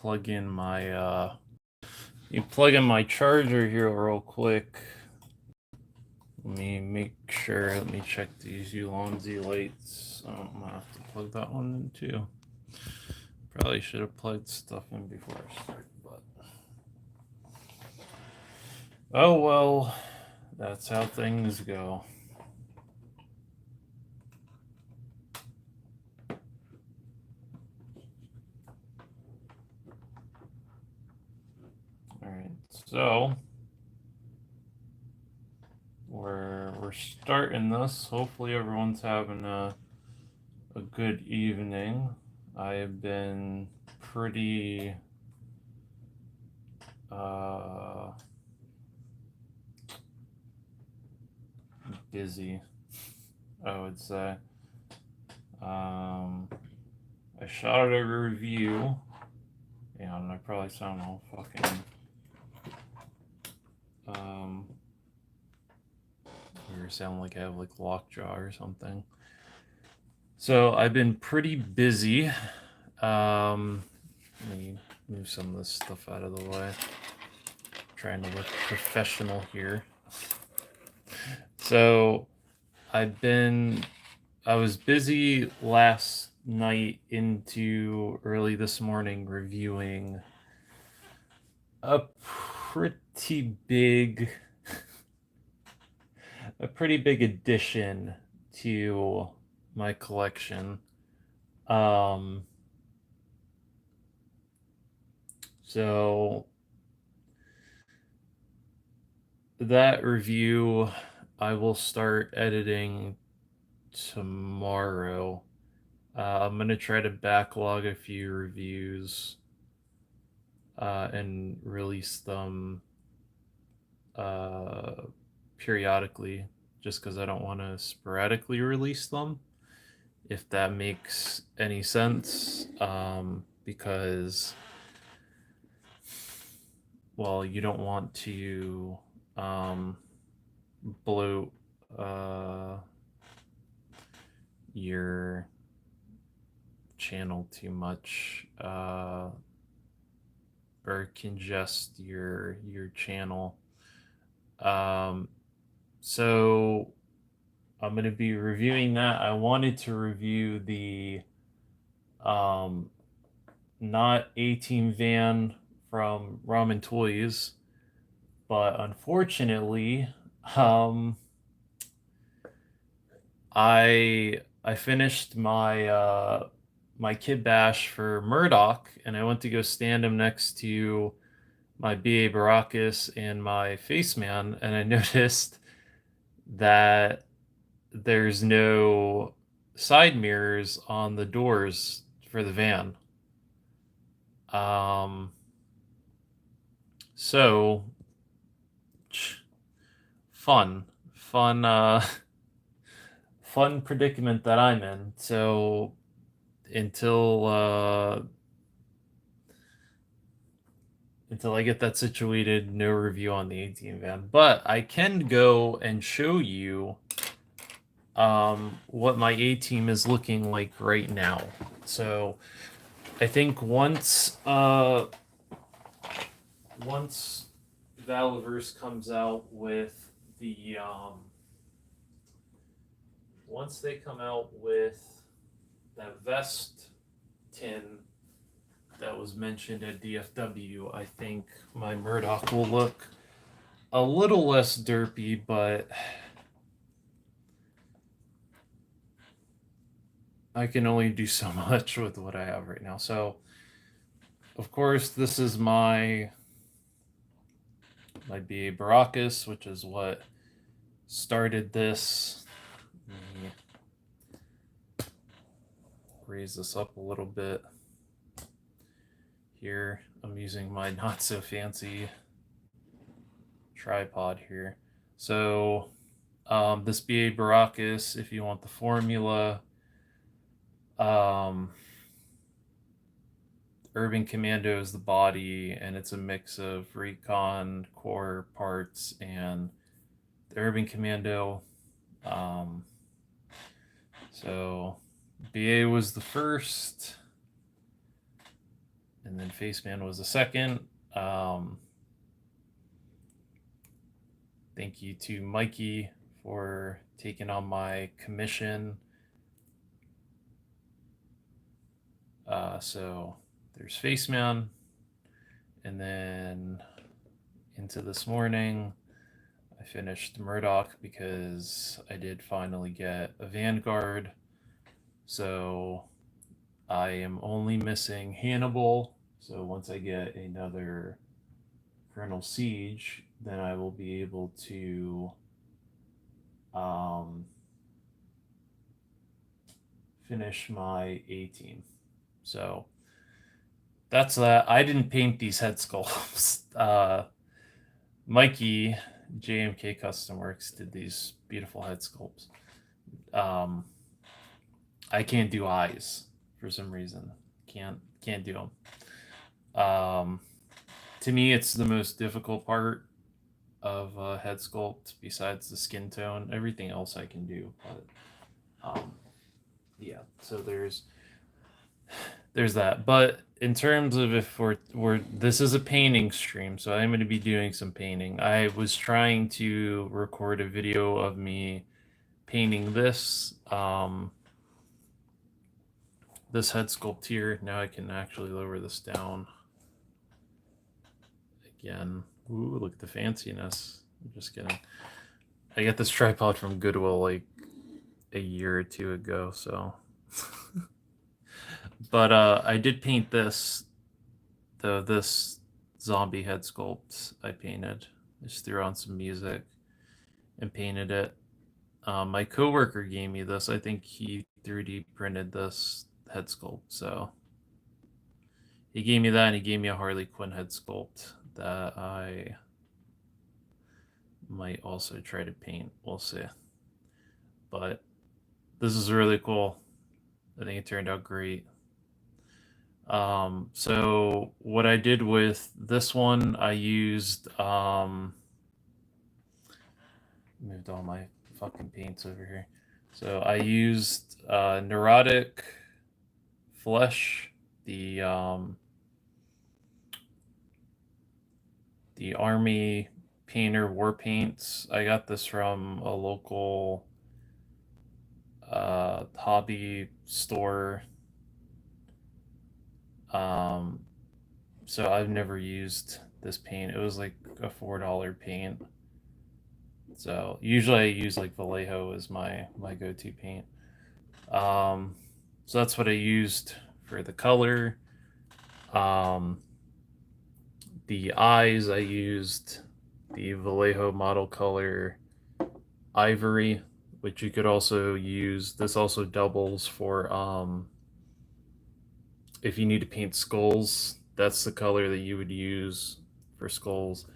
plug in my charger here real quick. Let me check these Ulanzi lights. I don't have to plug that one in too. Probably should have plugged stuff in before I started, but oh well, that's how things go. Alright, so we're starting this. Hopefully everyone's having a good evening. I have been pretty busy, I would say. I shot a review, and I probably sound all fucking or sound like I have like lockjaw or something. So I've been pretty busy. Let me move some of this stuff out of the way. Trying to look professional here. So I was busy last night into early this morning reviewing a pretty big addition to my collection. So that review I will start editing tomorrow. I'm gonna try to backlog a few reviews and release them periodically, just because I don't want to sporadically release them, if that makes any sense. Because, well, you don't want to bloat your channel too much, or congest your channel. So I'm going to be reviewing that. I wanted to review the not A-Team van from Ramen Toys, but unfortunately, I finished my my Kid Bash for Murdoch, and I went to go stand him next to my B.A. Baracus and my Faceman, and I noticed that there's no side mirrors on the doors for the van. So fun fun predicament that I'm in. So until I get that situated, no review on the A-Team van. But I can go and show you what my A-Team is looking like right now. So I think once Valaverse comes out with the once they come out with that vest tin that was mentioned at DFW, I think my Murdoch will look a little less derpy, but I can only do so much with what I have right now. So, of course, this is my B.A. Baracus, which is what started this. Let me raise this up a little bit. Here, I'm using my not so fancy tripod here. So, this B.A. Baracus, if you want the formula, Urban Commando is the body, and it's a mix of Recon core parts and the Urban Commando. So BA was the first, and then Faceman was the second. Thank you to Mikey for taking on my commission. So there's Faceman, and then into this morning, I finished Murdoch because I did finally get a Vanguard. So I am only missing Hannibal. So once I get another Colonel Siege, then I will be able to finish my A team. So that's that. I didn't paint these head sculpts. Mikey, JMK Custom Works, did these beautiful head sculpts. I can't do eyes for some reason. Can't do them. To me, it's the most difficult part of head sculpt besides the skin tone. Everything else I can do, but yeah. So there's that. But in terms of if we're this is a painting stream, so I'm going to be doing some painting. I was trying to record a video of me painting this this head sculpt here. Now I can actually lower this down again. Ooh, look at the fanciness. I'm just kidding. I got this tripod from Goodwill like a year or two ago, so but I did paint this zombie head sculpt I painted. I just threw on some music and painted it. My coworker gave me this. I think he 3D printed this head sculpt, so he gave me that, and he gave me a Harley Quinn head sculpt that I might also try to paint. We'll see. But this is really cool. I think it turned out great. So what I did with this one, I used moved all my fucking paints over here. So I used Neurotic Flesh, the Army Painter War Paints. I got this from a local hobby store. So I've never used this paint. It was like a $4 paint. So usually I use like Vallejo as my go-to paint. So that's what I used for the color. The eyes, I used the Vallejo model color Ivory, which you could also use. This also doubles for if you need to paint skulls. That's the color that you would use for skulls.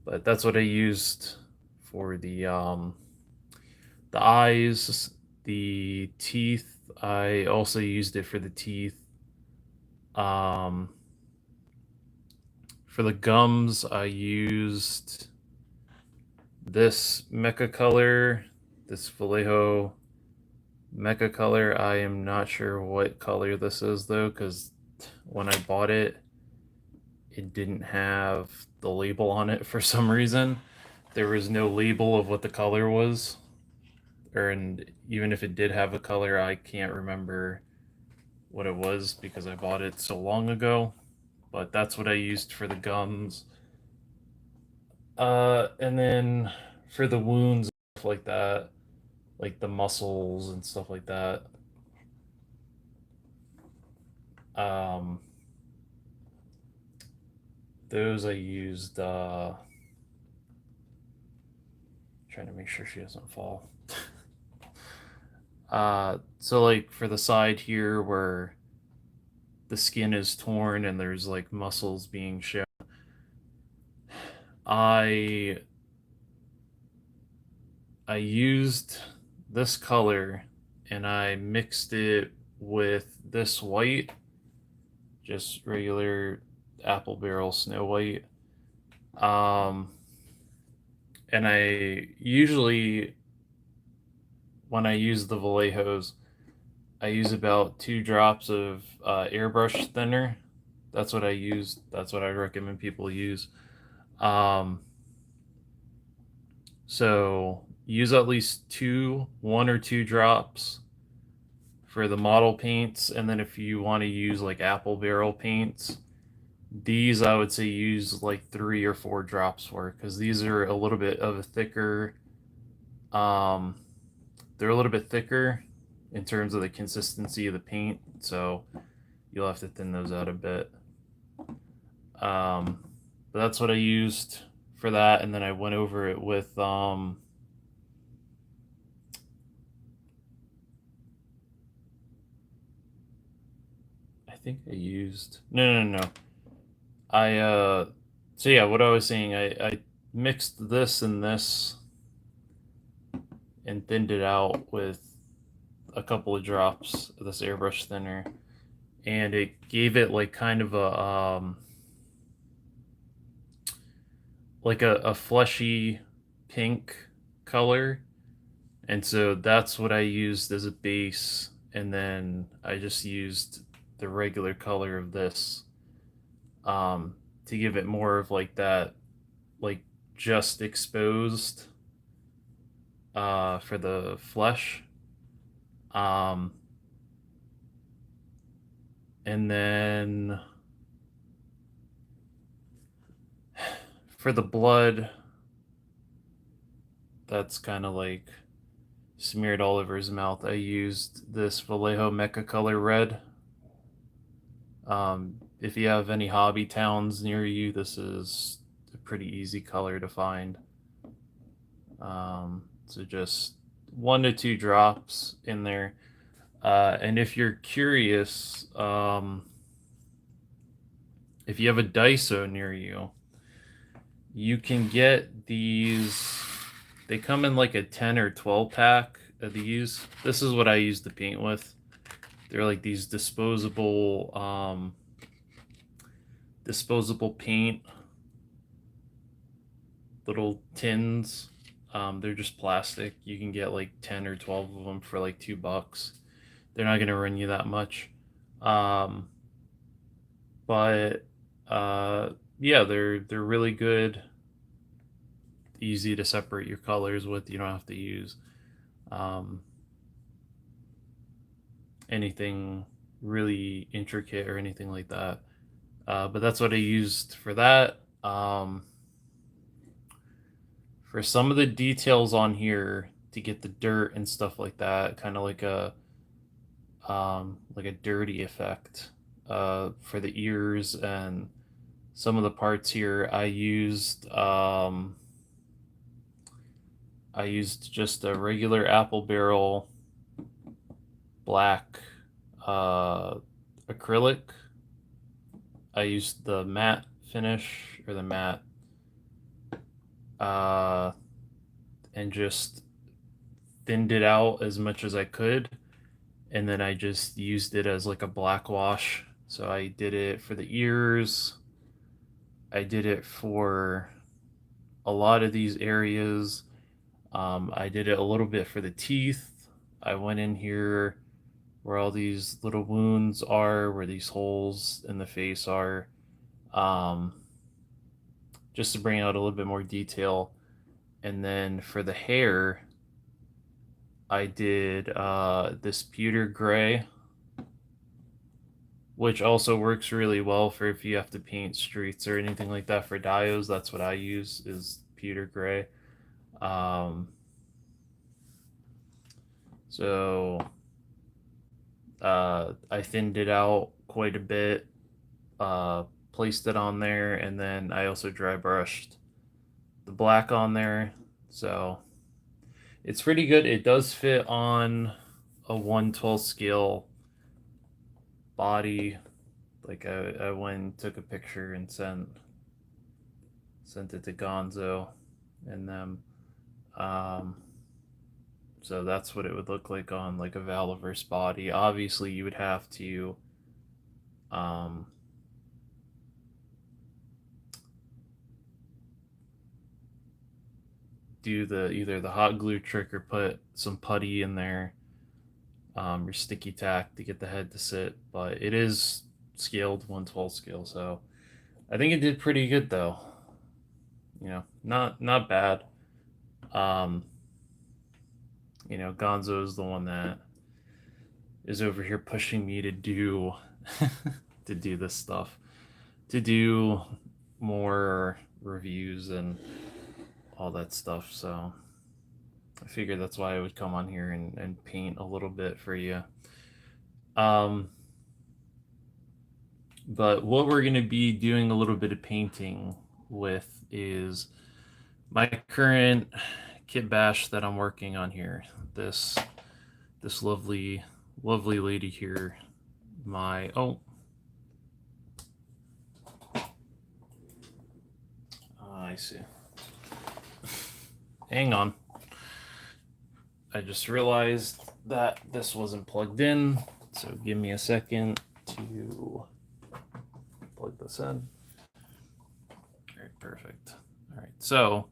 But that's what I used for the eyes. The teeth, I also used it for the teeth. For the gums, I used this Mecha color, this Vallejo Mecha color. I am not sure what color this is though, because when I bought it, it didn't have the label on it for some reason. There was no label of what the color was. And even if it did have a color, I can't remember what it was because I bought it so long ago. But that's what I used for the gums. And then for the wounds, stuff like that, like the muscles and stuff like that. Those I used trying to make sure she doesn't fall. So like for the side here where the skin is torn and there's like muscles being shown, I used this color and I mixed it with this white, just regular apple barrel snow white. And I usually, when I use the Vallejos, I use about 2 drops of airbrush thinner That's what I use. That's what I recommend people use. Um, so use at least one or two drops for the model paints, and then if you want to use like apple barrel paints, these I would say use like 3 or 4 drops for, because these are a little bit of a thicker. Um, they're a little bit thicker in terms of the consistency of the paint, so you'll have to thin those out a bit. But that's what I used for that, and then I went over it with I think I used no. I so yeah, what I was saying, I mixed this and this and thinned it out with a couple of drops of this airbrush thinner, and it gave it like kind of a like a fleshy pink color. And so that's what I used as a base, and then I just used the regular color of this to give it more of like that, like just exposed for the flesh. Um, and then for the blood, that's kind of like smeared all over his mouth, I used this Vallejo Mecha Color Red. If you have any hobby towns near you, this is a pretty easy color to find. So just 1 to 2 drops in there. And if you're curious, if you have a Daiso near you, you can get these. They come in like a 10 or 12 pack of these. This is what I use to paint with. They're like these disposable paint little tins. They're just plastic. You can get like 10 or 12 of them for like $2. They're not gonna run you that much. Um, but yeah, they're really good. Easy to separate your colors with. You don't have to use um, anything really intricate or anything like that. But that's what I used for that. For some of the details on here to get the dirt and stuff like that, kind of like a dirty effect for the ears and some of the parts here. I used just a regular apple barrel black acrylic. I used the matte finish or the matte uh, and just thinned it out as much as I could, and then I just used it as like a black wash. So I did it for the ears. I did it for a lot of these areas. I did it a little bit for the teeth. I went in here where all these little wounds are, where these holes in the face are, um, just to bring out a little bit more detail. And then for the hair, I did this pewter gray, which also works really well for if you have to paint streets or anything like that for dios. That's what I use, is pewter gray. Um, so I thinned it out quite a bit, placed it on there, and then I also dry brushed the black on there. So it's pretty good. It does fit on a 1/12 scale body. Like I went and took a picture and sent it to Gonzo and them. Um, so that's what it would look like on like a Valaverse body. Obviously, you would have to um, do either the hot glue trick or put some putty in there, or sticky tack to get the head to sit. But it is scaled, 1/12 scale. So I think it did pretty good though. Not bad. Um, Gonzo is the one that is over here pushing me to do to do this stuff, to do more reviews and all that stuff. So I figured that's why I would come on here and paint a little bit for you. Um, but what we're going to be doing a little bit of painting with is my current kit bash that I'm working on here. This lovely lady here. I see. Hang on. I just realized that this wasn't plugged in, so give me a second to plug this in. All right, perfect. All right, so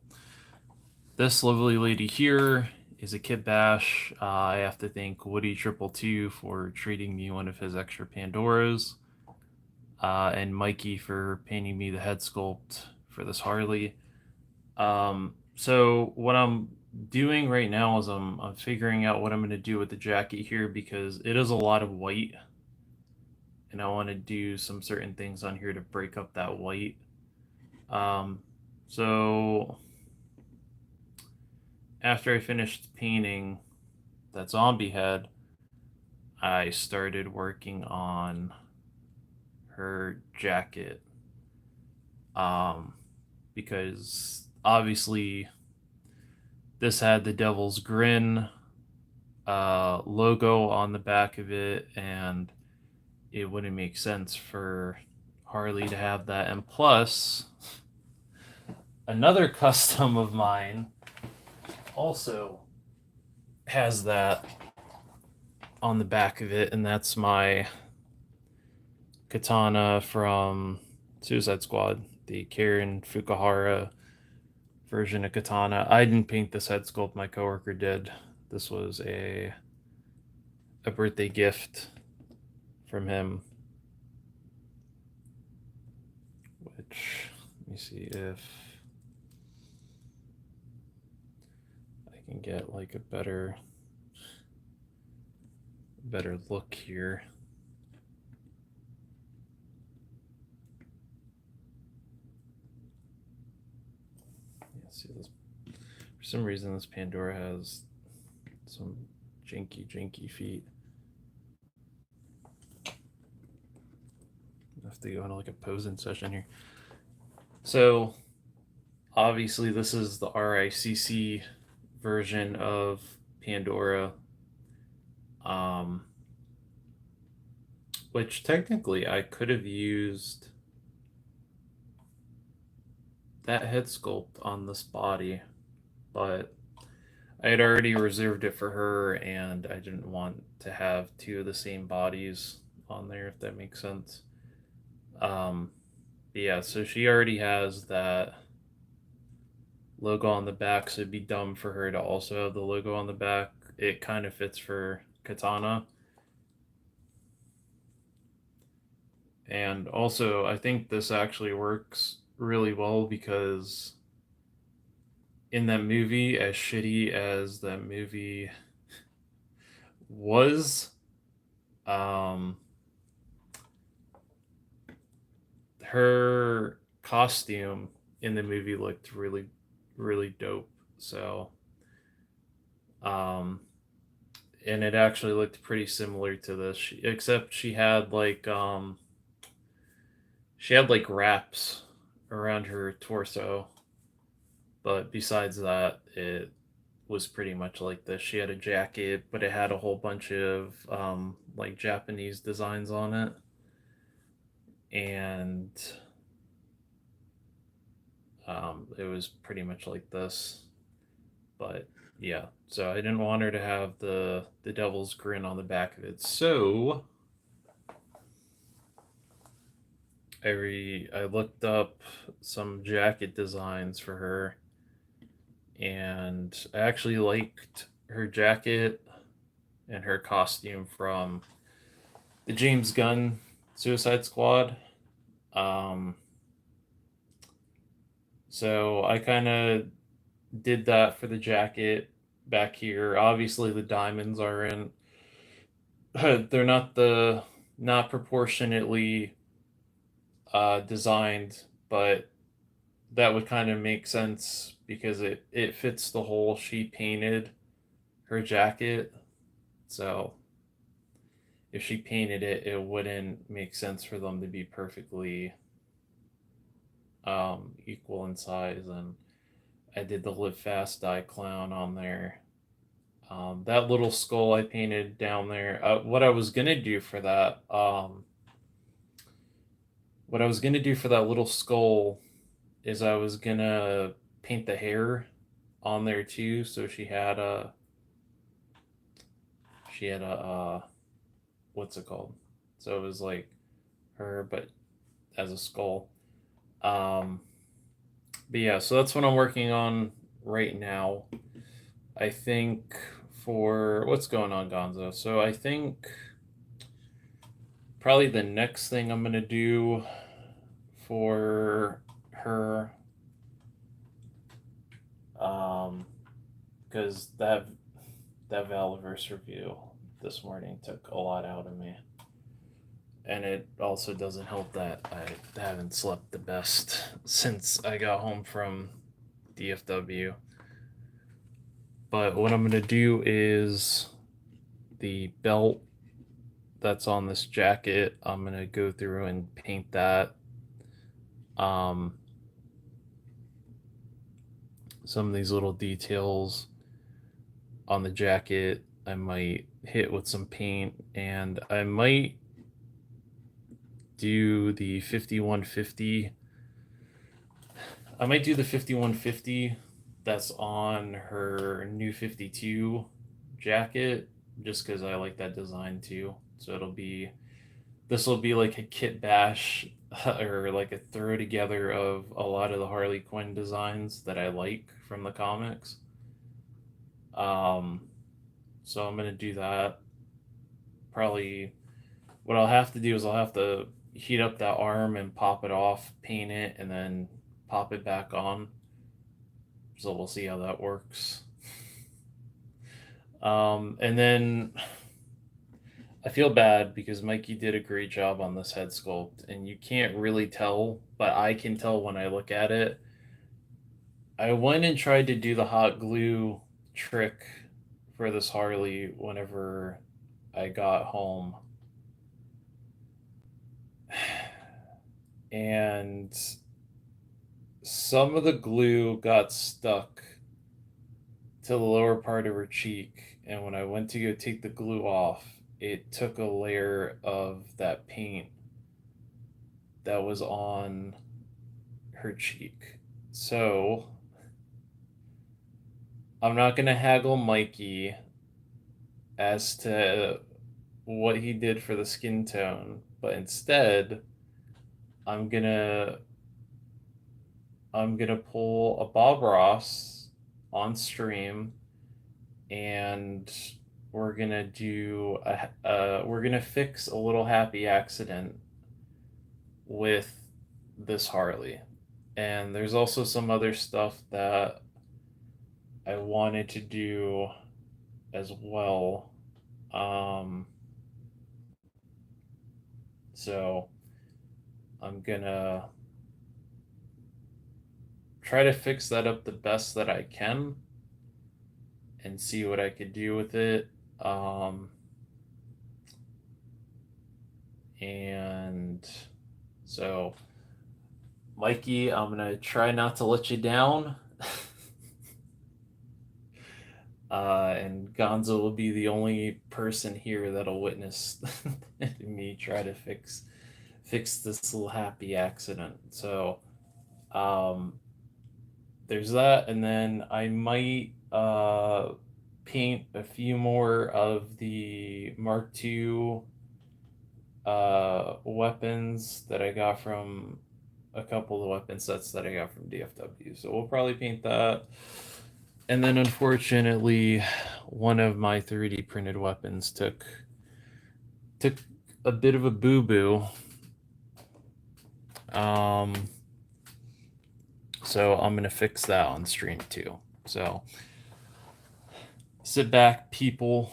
this lovely lady here is a kit bash. I have to thank Woody222 for treating me one of his extra Pandoras, and Mikey for painting me the head sculpt for this Harley. So what I'm doing right now is I'm figuring out what I'm going to do with the jacket here, because it is a lot of white, and I want to do some certain things on here to break up that white. So after I finished painting that zombie head, I started working on her jacket, because obviously this had the Devil's Grin logo on the back of it, and it wouldn't make sense for Harley to have that. And plus, another custom of mine also has that on the back of it, and that's my katana from Suicide Squad, the Karen Fukuhara version of katana. I didn't paint this head sculpt, my coworker did. This was a birthday gift from him, which, let me see if I can get like a better look here. Yeah, see this, for some reason this Pandora has some janky feet. I have to go into like a posing session here. So obviously this is the RICC version of Pandora, which technically I could have used that head sculpt on this body, but I had already reserved it for her, and I didn't want to have two of the same bodies on there, if that makes sense. Yeah, so she already has that logo on the back, so it'd be dumb for her to also have the logo on the back. It kind of fits for Katana. And also, I think this actually works really well, because in that movie, as shitty as that movie was, her costume in the movie looked really dope. So, and it actually looked pretty similar to this, except she had like wraps around her torso, but besides that, it was pretty much like this. She had a jacket, but it had a whole bunch of like Japanese designs on it, and it was pretty much like this. But yeah, so I didn't want her to have the Devil's Grin on the back of it, so I looked up some jacket designs for her, and I actually liked her jacket and her costume from the James Gunn Suicide Squad. So I kind of did that for the jacket back here. Obviously, the diamonds are in. They're not proportionately designed, but that would kind of make sense because it fits the hole she painted her jacket. So if she painted it, it wouldn't make sense for them to be perfectly equal in size. And I did the Live Fast Die Clown on there. That little skull I painted down there. What I was gonna do for that, what I was gonna do for that little skull is I was gonna paint the hair on there too. So she had a what's it called? So it was like her, but as a skull. Um, but yeah, so that's what I'm working on right now. I think for what's going on, Gonzo. So I think probably the next thing I'm gonna do for her, because that Valiverse review this morning took a lot out of me, and it also doesn't help that I haven't slept the best since I got home from DFW. But what I'm gonna do is the belt that's on this jacket. I'm gonna go through and paint that. Um, some of these little details on the jacket I might hit with some paint, and I might do the 5150. I might do the 5150 that's on her new 52 jacket just because I like that design too. So this will be like a kit bash or like a throw together of a lot of the Harley Quinn designs that I like from the comics. Um, so I'm gonna do that. Probably what I'll have to do is I'll have to heat up that arm and pop it off, paint it, and then pop it back on. So we'll see how that works. And then I feel bad because Mikey did a great job on this head sculpt, and you can't really tell, but I can tell when I look at it. I went and tried to do the hot glue trick for this Harley whenever I got home. And some of the glue got stuck to the lower part of her cheek. And when I went to go take the glue off, it took a layer of that paint that was on her cheek. So I'm not going to haggle Mikey as to what he did for the skin tone, but instead I'm going to pull a Bob Ross on stream, and we're gonna fix a little happy accident with this Harley. And there's also some other stuff that I wanted to do as well. Um, so I'm gonna try to fix that up the best that I can and see what I could do with it. And so, Mikey, I'm gonna try not to let you down. And Gonzo will be the only person here that'll witness me try to fix this little happy accident. So, um, there's that, and then I might paint a few more of the Mark II weapons that I got from a couple of weapon sets that I got from DFW. So we'll probably paint that. And then unfortunately, one of my 3D printed weapons took a bit of a boo boo. So I'm gonna fix that on stream too. So sit back, people,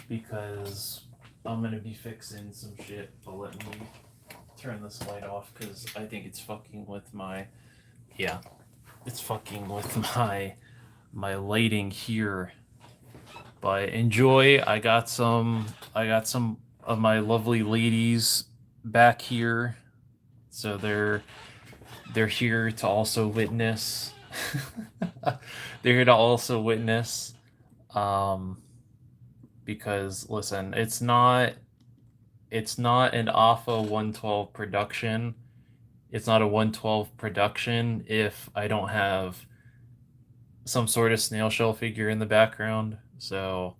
because I'm gonna be fixing some shit. But let me turn this light off because I think it's fucking with my it's fucking with my lighting here. But enjoy. I got some of my lovely ladies back here, so they're here to also witness. They're here to also witness. Um, because listen, it's not an AFA 112 production. It's not a 112 production if I don't have some sort of snail shell figure in the background. So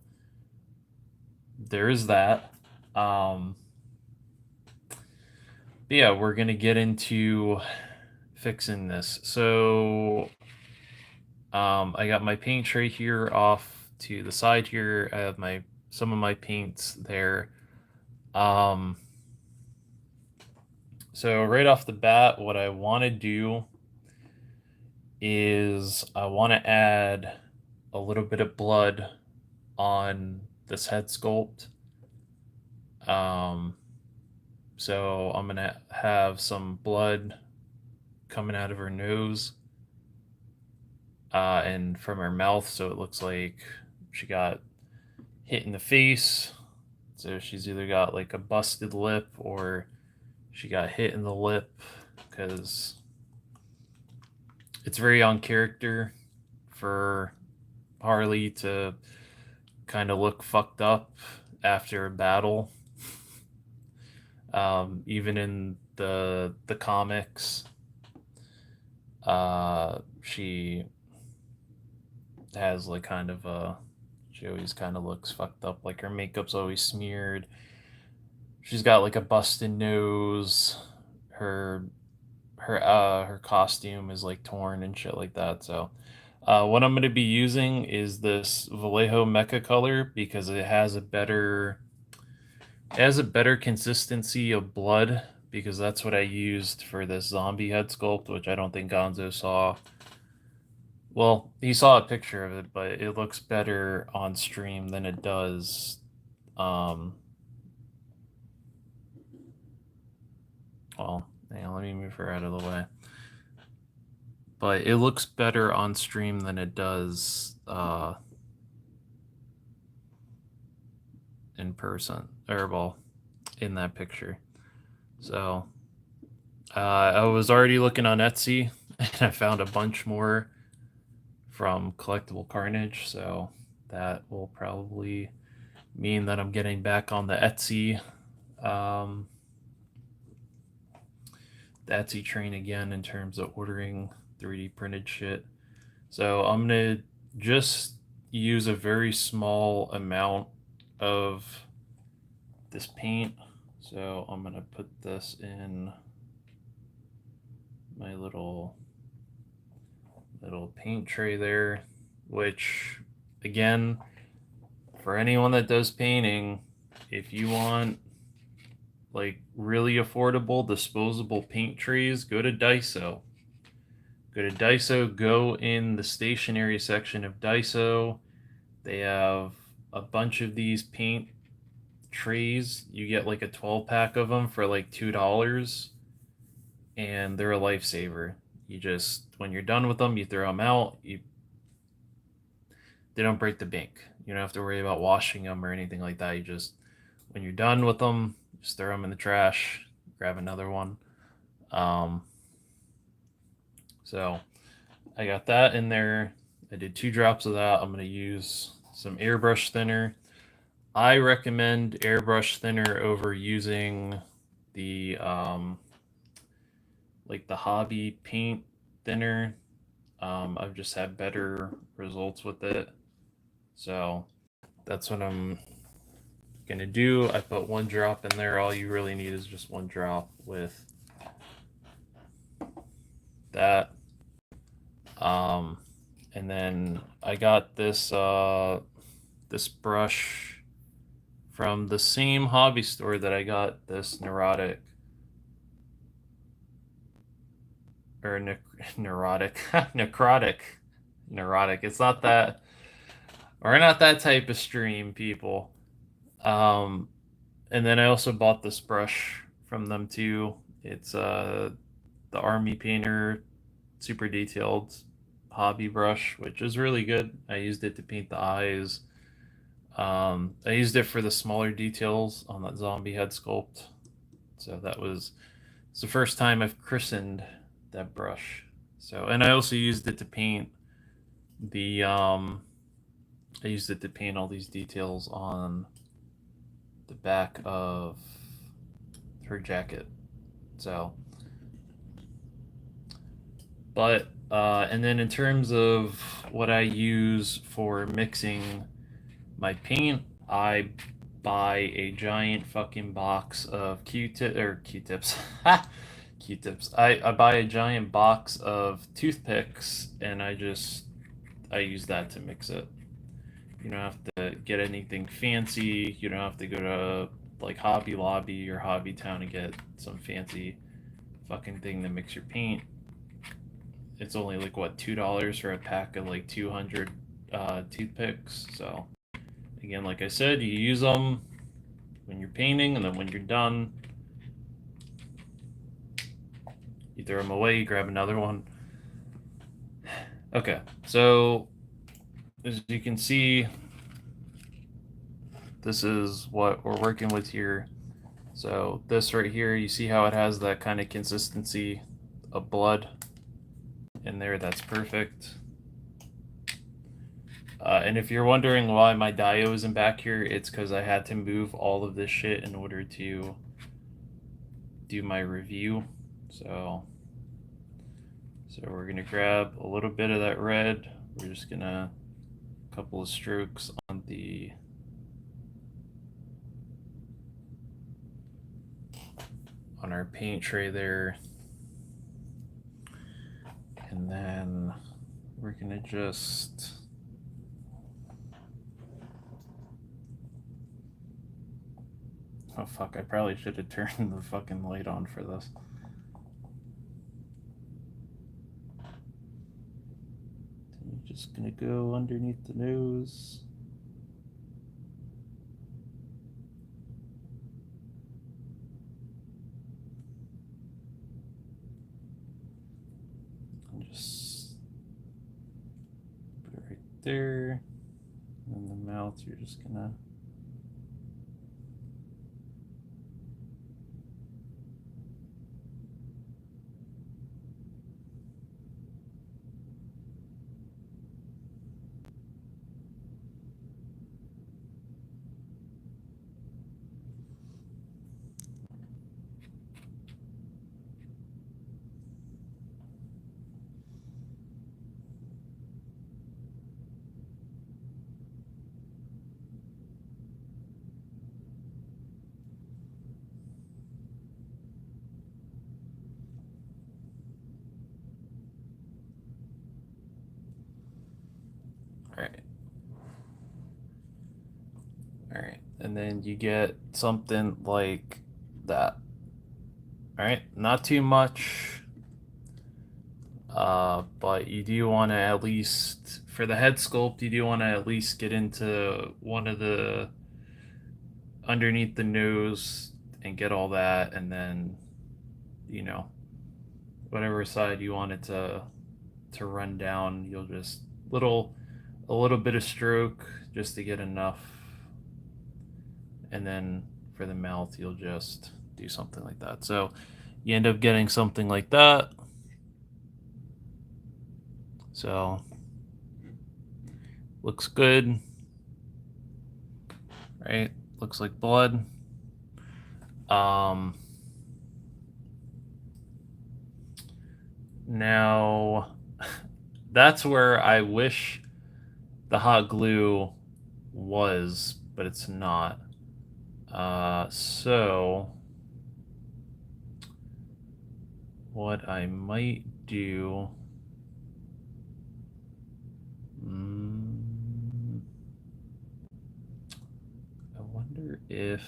there is that. But yeah, we're gonna get into fixing this. So I got my paint tray here off to the side here. I have some of my paints there. So right off the bat, what I want to do is I want to add a little bit of blood on this head sculpt. So I'm gonna have some blood coming out of her nose and from her mouth, so it looks like she got hit in the face. So she's either got like a busted lip or she got hit in the lip, because it's very on character for Harley to kind of look fucked up after a battle. Even in the comics, she has like kind of she always kind of looks fucked up. Like her makeup's always smeared. She's got like a busted nose. Her costume is like torn and shit like that. So what I'm going to be using is this Vallejo Mecha color because it has a better consistency of blood, because that's what I used for this zombie head sculpt, which I don't think Gonzo saw. Well, he saw a picture of it, but it looks better on stream than it does. Well, hang on, let me move her out of the way. But it looks better on stream than it does in person, or well, in that picture. So I was already looking on Etsy and I found a bunch more from Collectible Carnage, so that will probably mean that I'm getting back on the Etsy train again in terms of ordering 3D printed shit. So I'm gonna just use a very small amount of this paint. So I'm gonna put this in my little paint tray there, which again, for anyone that does painting, if you want like really affordable disposable paint trays, go to Daiso. Go in the stationery section of Daiso. They have a bunch of these paint trays. You get like a 12 pack of them for like $2, and they're a lifesaver. You just, when you're done with them, you throw them out. They don't break the bank. You don't have to worry about washing them or anything like that. You just, when you're done with them, just throw them in the trash, grab another one. So I got that in there. I did 2 drops of that. I'm going to use some airbrush thinner. I recommend airbrush thinner over using the like the hobby paint thinner. I've just had better results with it. So that's what I'm gonna do. I put 1 drop in there. All you really need is just 1 drop with that. And then I got this this brush from the same hobby store that I got this neurotic or neurotic, neurotic. It's not that. We're not that type of stream, people. Um, and then I also bought this brush from them too. It's the Army Painter super detailed hobby brush, which is really good. I used it to paint the eyes. I used it for the smaller details on that zombie head sculpt. So that was it's the first time I've christened that brush. So, and I also used it to paint the I used it to paint all these details on the back of her jacket. So, but and then in terms of what I use for mixing my paint, I buy a giant fucking box of Q-tips. Q-tips. I buy a giant box of toothpicks and I use that to mix it. You don't have to get anything fancy. You don't have to go to like Hobby Lobby or Hobby Town to get some fancy fucking thing to mix your paint. It's only like what $2 for a pack of like 200 toothpicks. So again, like I said, you use them when you're painting, and then when you're done, you throw them away. You grab another one. Okay, so as you can see, this is what we're working with here. So this right here, you see how it has that kind of consistency of blood in there. That's perfect. And if you're wondering why my Dio isn't back here, it's because I had to move all of this shit in order to do my review. So we're gonna grab a little bit of that red. We're just gonna a couple of strokes on our paint tray there. And then we're gonna just oh fuck, I probably should have turned the fucking light on for this. I'm just gonna go underneath the nose. And just put it right there. And the mouth, you're just gonna all right, and then you get something like that. All right, not too much, but you do want to at least for the head sculpt, you do want to at least get into one of the underneath the nose and get all that, and then you know whatever side you want it to run down, you'll just a little bit of stroke just to get enough, and then for the mouth you'll just do something like that. So you end up getting something like that. So looks good, right? Looks like blood. Now that's where I wish the hot glue was, but it's not. So what I might do, I wonder if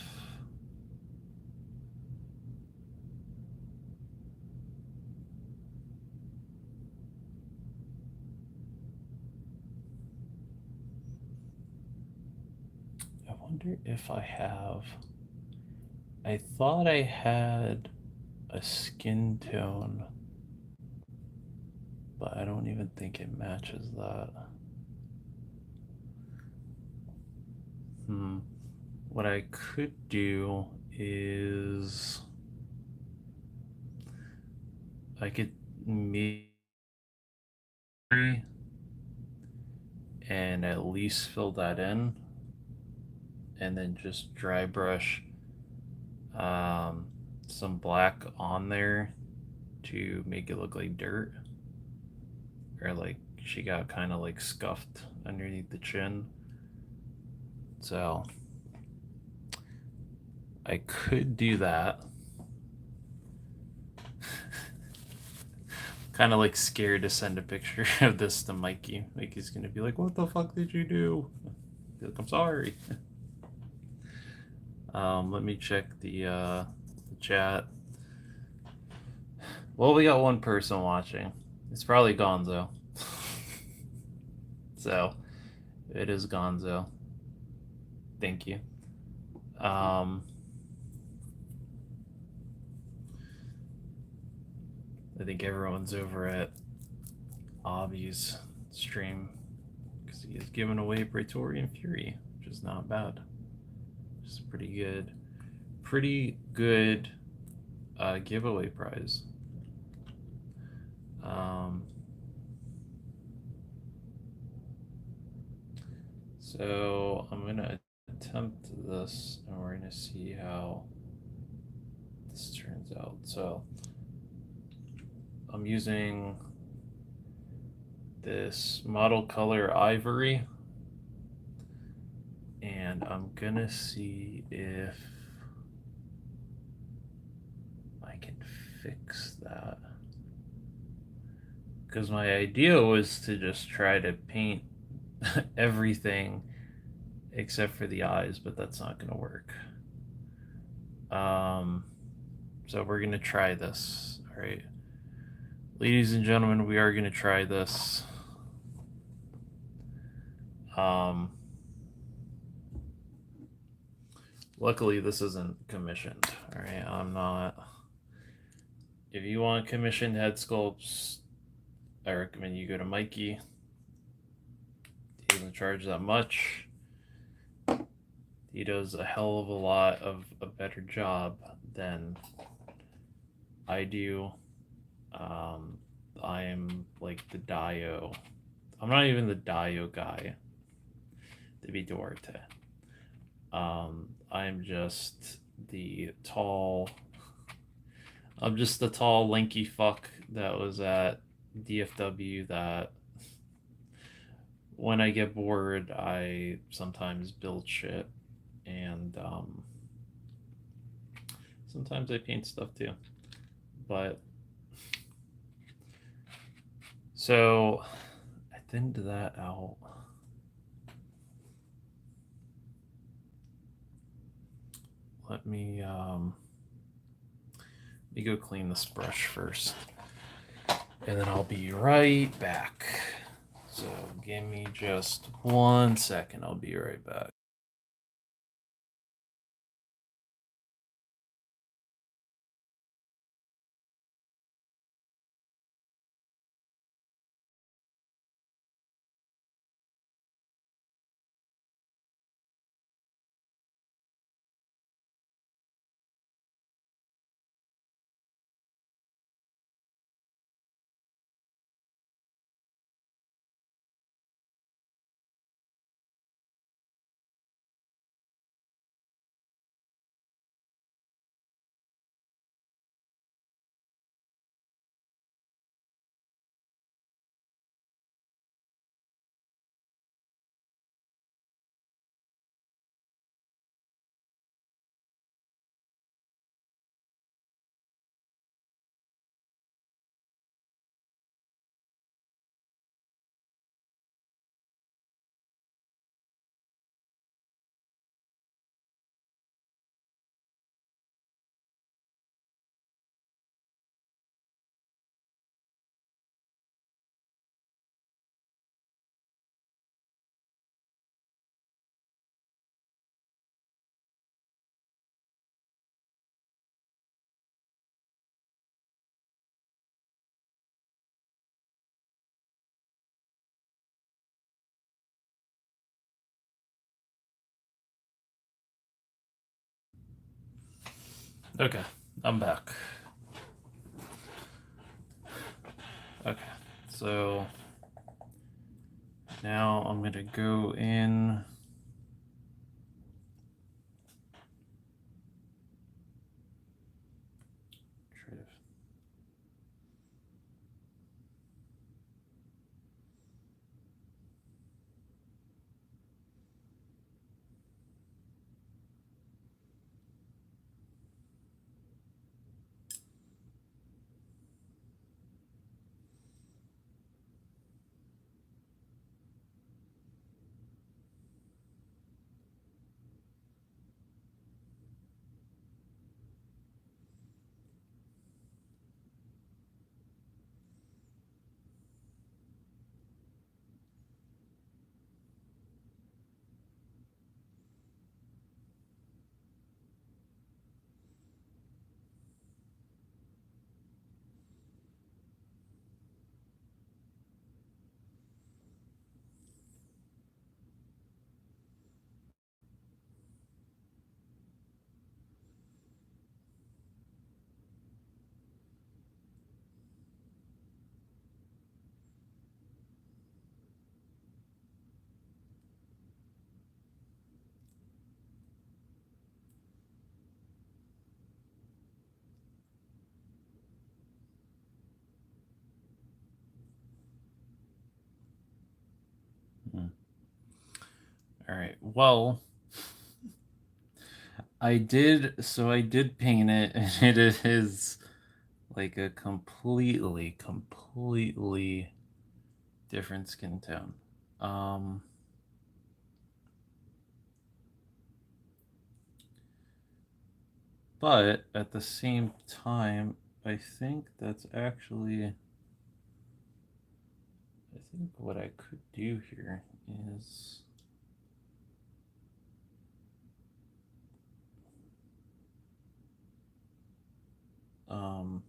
wonder if I have. I thought I had a skin tone, but I don't even think it matches that. What I could do is I could maybe and at least fill that in, and then just dry brush some black on there to make it look like dirt, or like she got kind of like scuffed underneath the chin. So I could do that. Kind of like scared to send a picture of this to Mikey. Mikey's gonna be like, "What the fuck did you do?" Be like, "I'm sorry." Let me check the chat. Well, we got one person watching. It's probably Gonzo. So it is Gonzo. Thank you. I think everyone's over at Avi's stream because he is giving away Praetorian Fury, which is not bad. Just pretty good. Pretty good giveaway prize. So I'm gonna attempt this, and we're gonna see how this turns out. So I'm using this model color ivory, and I'm gonna see if I can fix that, because my idea was to just try to paint everything except for the eyes, but that's not gonna work. So we're gonna try this. All right, ladies and gentlemen, we are gonna try this. Luckily this isn't commissioned. All right, I'm not. If you want commissioned head sculpts, I recommend you go to Mikey. He doesn't charge that much. He does a hell of a lot of a better job than I do. I am like the Dio. I'm not even the Dio guy, to be Duarte. I'm just the tall. I'm just the tall, lanky fuck that was at DFW that when I get bored, I sometimes build shit, and sometimes I paint stuff too. But so I thinned that out. Let me go clean this brush first, and then I'll be right back. So give me just 1 second. I'll be right back. Okay, I'm back. Okay, so now I'm gonna go in. Try to. Hmm. All right. Well, I did paint it, and it is like a completely different skin tone. Um, but at the same time, I think that's actually, I think what I could do here is, um,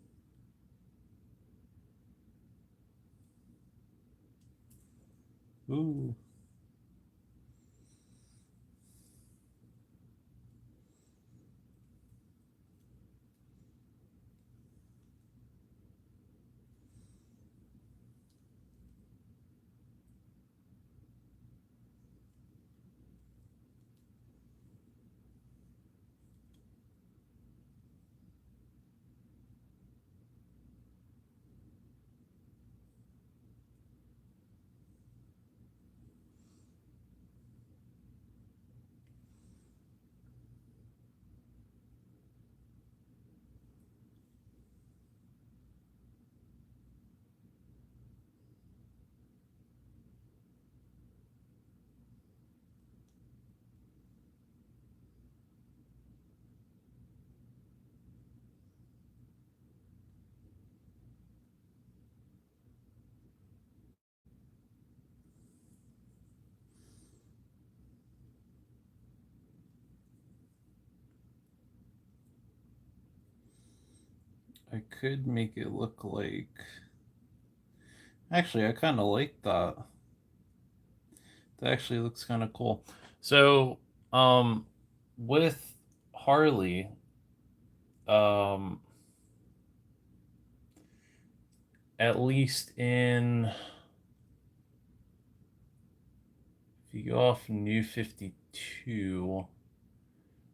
ooh, I could make it look like. Actually, I kind of like that. That actually looks kind of cool. So, um, with Harley, um, at least in if you go off New 52,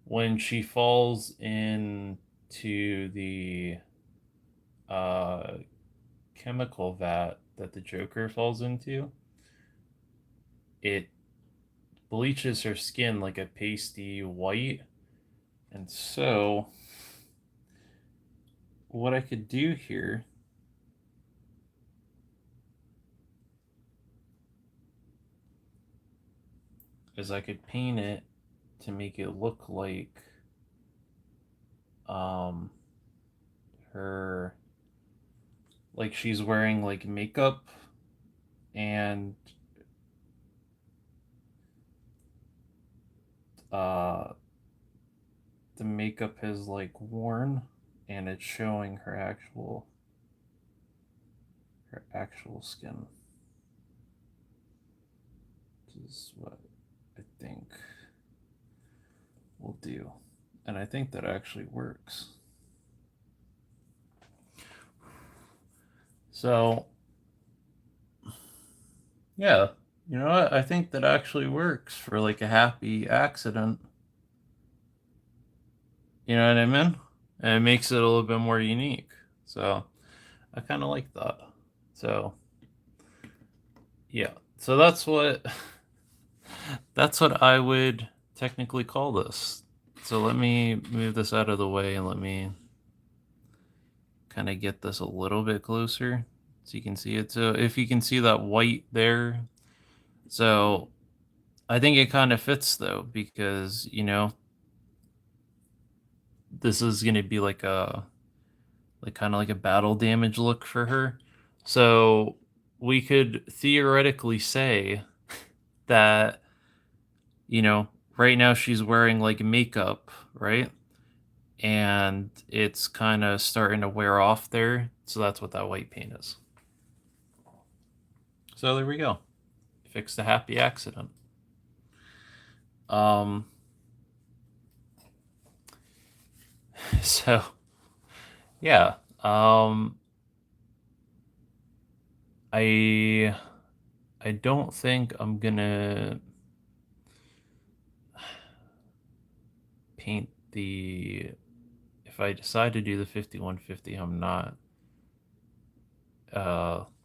when she falls into the uh chemical vat that the Joker falls into, it bleaches her skin like a pasty white. And so, what I could do here is I could paint it to make it look like um her like she's wearing like makeup, and uh the makeup has like worn, and it's showing her actual skin, which is what I think we'll do. And I think that actually works. So, yeah, you know what? I think that actually works for like a happy accident. You know what I mean? And it makes it a little bit more unique. So, I kind of like that. So, yeah. So that's what I would technically call this. So let me move this out of the way and let me kind of get this a little bit closer so you can see it. So if you can see that white there, so I think it kind of fits though, because, you know, this is going to be like kind of like a battle damage look for her. So we could theoretically say that, you know, right now she's wearing like makeup, right? And it's kind of starting to wear off there. So that's what that white paint is. So there we go. Fixed a happy accident. Um, so yeah. I I don't think I'm gonna paint the, if I decide to do the 5150, I'm not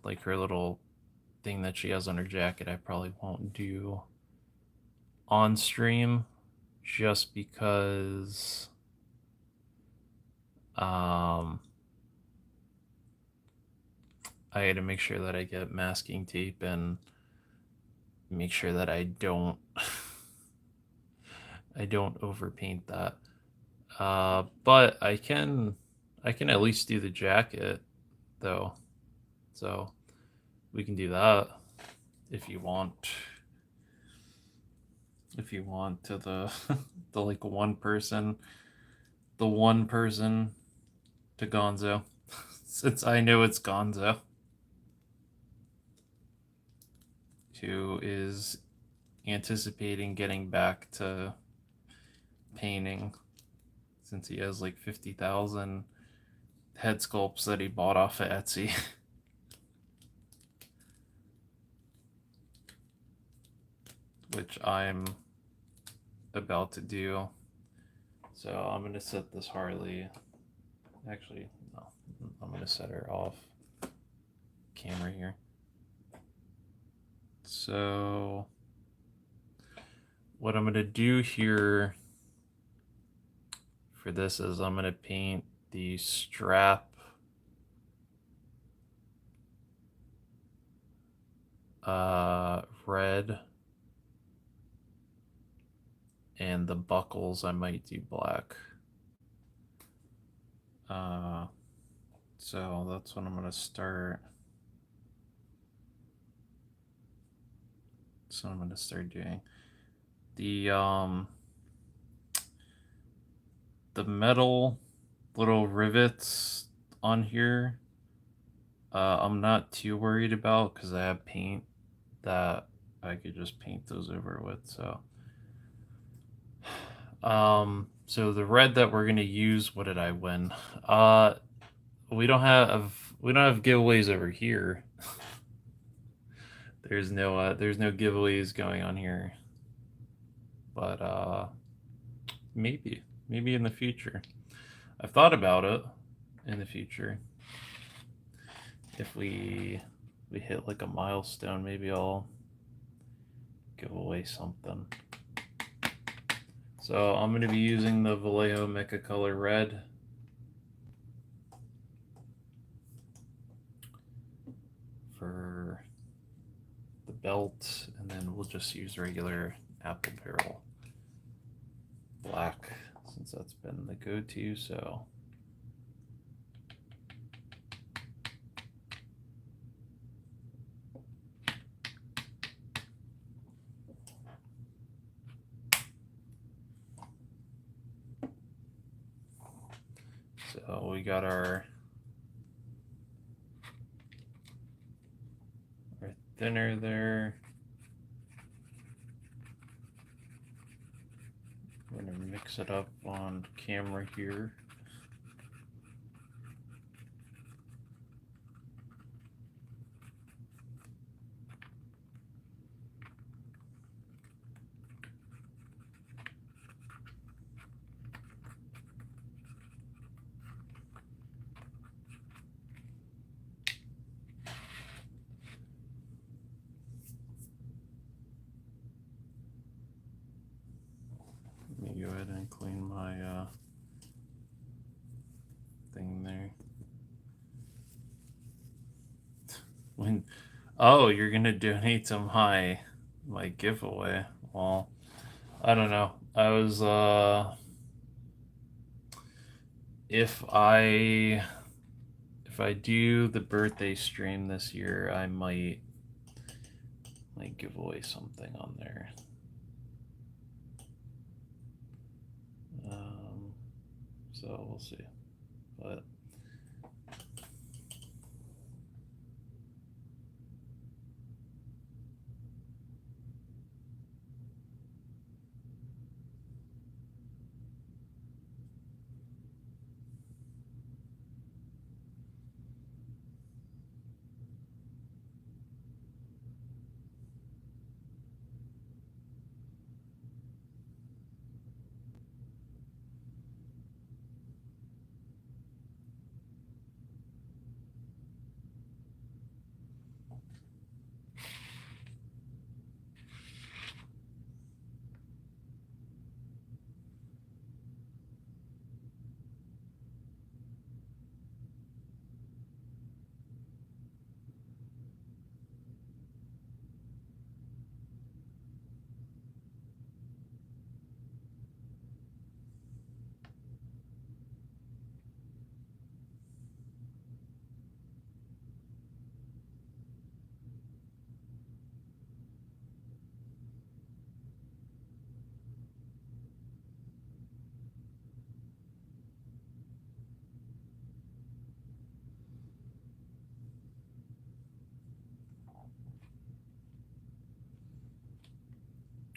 like her little thing that she has on her jacket, I probably won't do on stream, just because I had to make sure that I get masking tape and make sure that I don't I don't overpaint that. But I can at least do the jacket though. So we can do that if you want. If you want to the the like one person to Gonzo. Since I know it's Gonzo, who is anticipating getting back to painting, since he has like 50,000 head sculpts that he bought off of Etsy. Which I'm about to do. So I'm going to set this Harley. Actually, no. I'm going to set her off camera here. So what I'm going to do here for this is I'm going to paint the strap red, and the buckles I might do black. So that's what I'm going to start. So I'm going to start doing the metal little rivets on here. I'm not too worried about, because I have paint that I could just paint those over with. So the red that we're gonna use, what did I win? We don't have giveaways over here. There's no giveaways going on here. But maybe in the future. I've thought about it in the future. If we hit like a milestone, maybe I'll give away something. So I'm going to be using the Vallejo Mecha Color Red. For the belt, and then we'll just use regular Apple Barrel Black, since that's been the go-to. So we got our thinner there. I'm going to mix it up on camera here. ahead and clean my thing there. Oh, you're gonna donate to my giveaway. Well, I don't know. I was if I do the birthday stream this year, I might give away something on there. So we'll see. But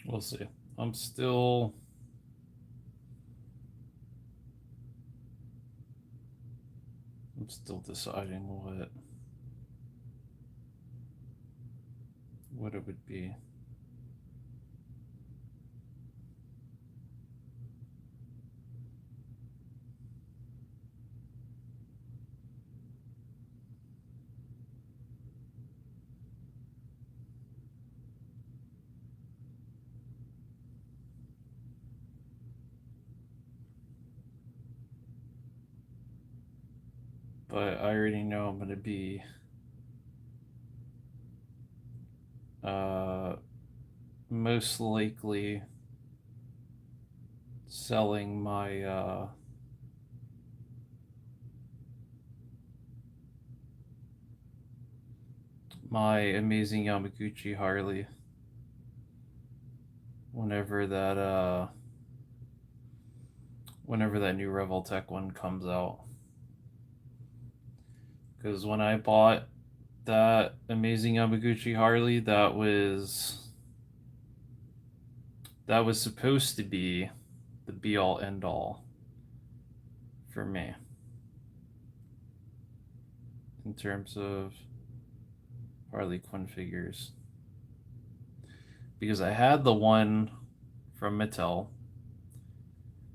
we'll see. I'm still deciding what it would be. But I already know I'm gonna be most likely selling my amazing Yamaguchi Harley whenever that new Revoltech one comes out. Because when I bought that amazing Yamaguchi Harley, that was supposed to be the be all end all for me in terms of Harley Quinn figures. Because I had the one from Mattel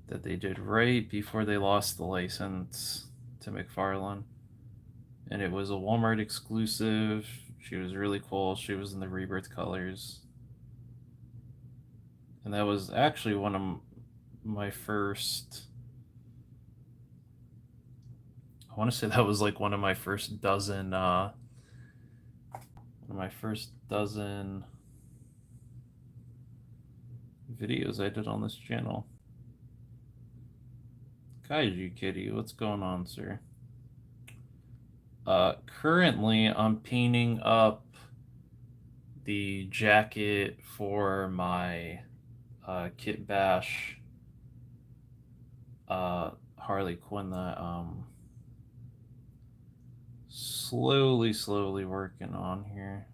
that they did right before they lost the license to McFarlane. And it was a Walmart exclusive. She was really cool. She was in the Rebirth colors. And that was actually one of my first. I want to say that was like one of my first dozen. Videos I did on this channel. Kaiju Kitty, what's going on, sir? Currently, I'm painting up the jacket for my Kit Bash Harley Quinn that slowly working on here.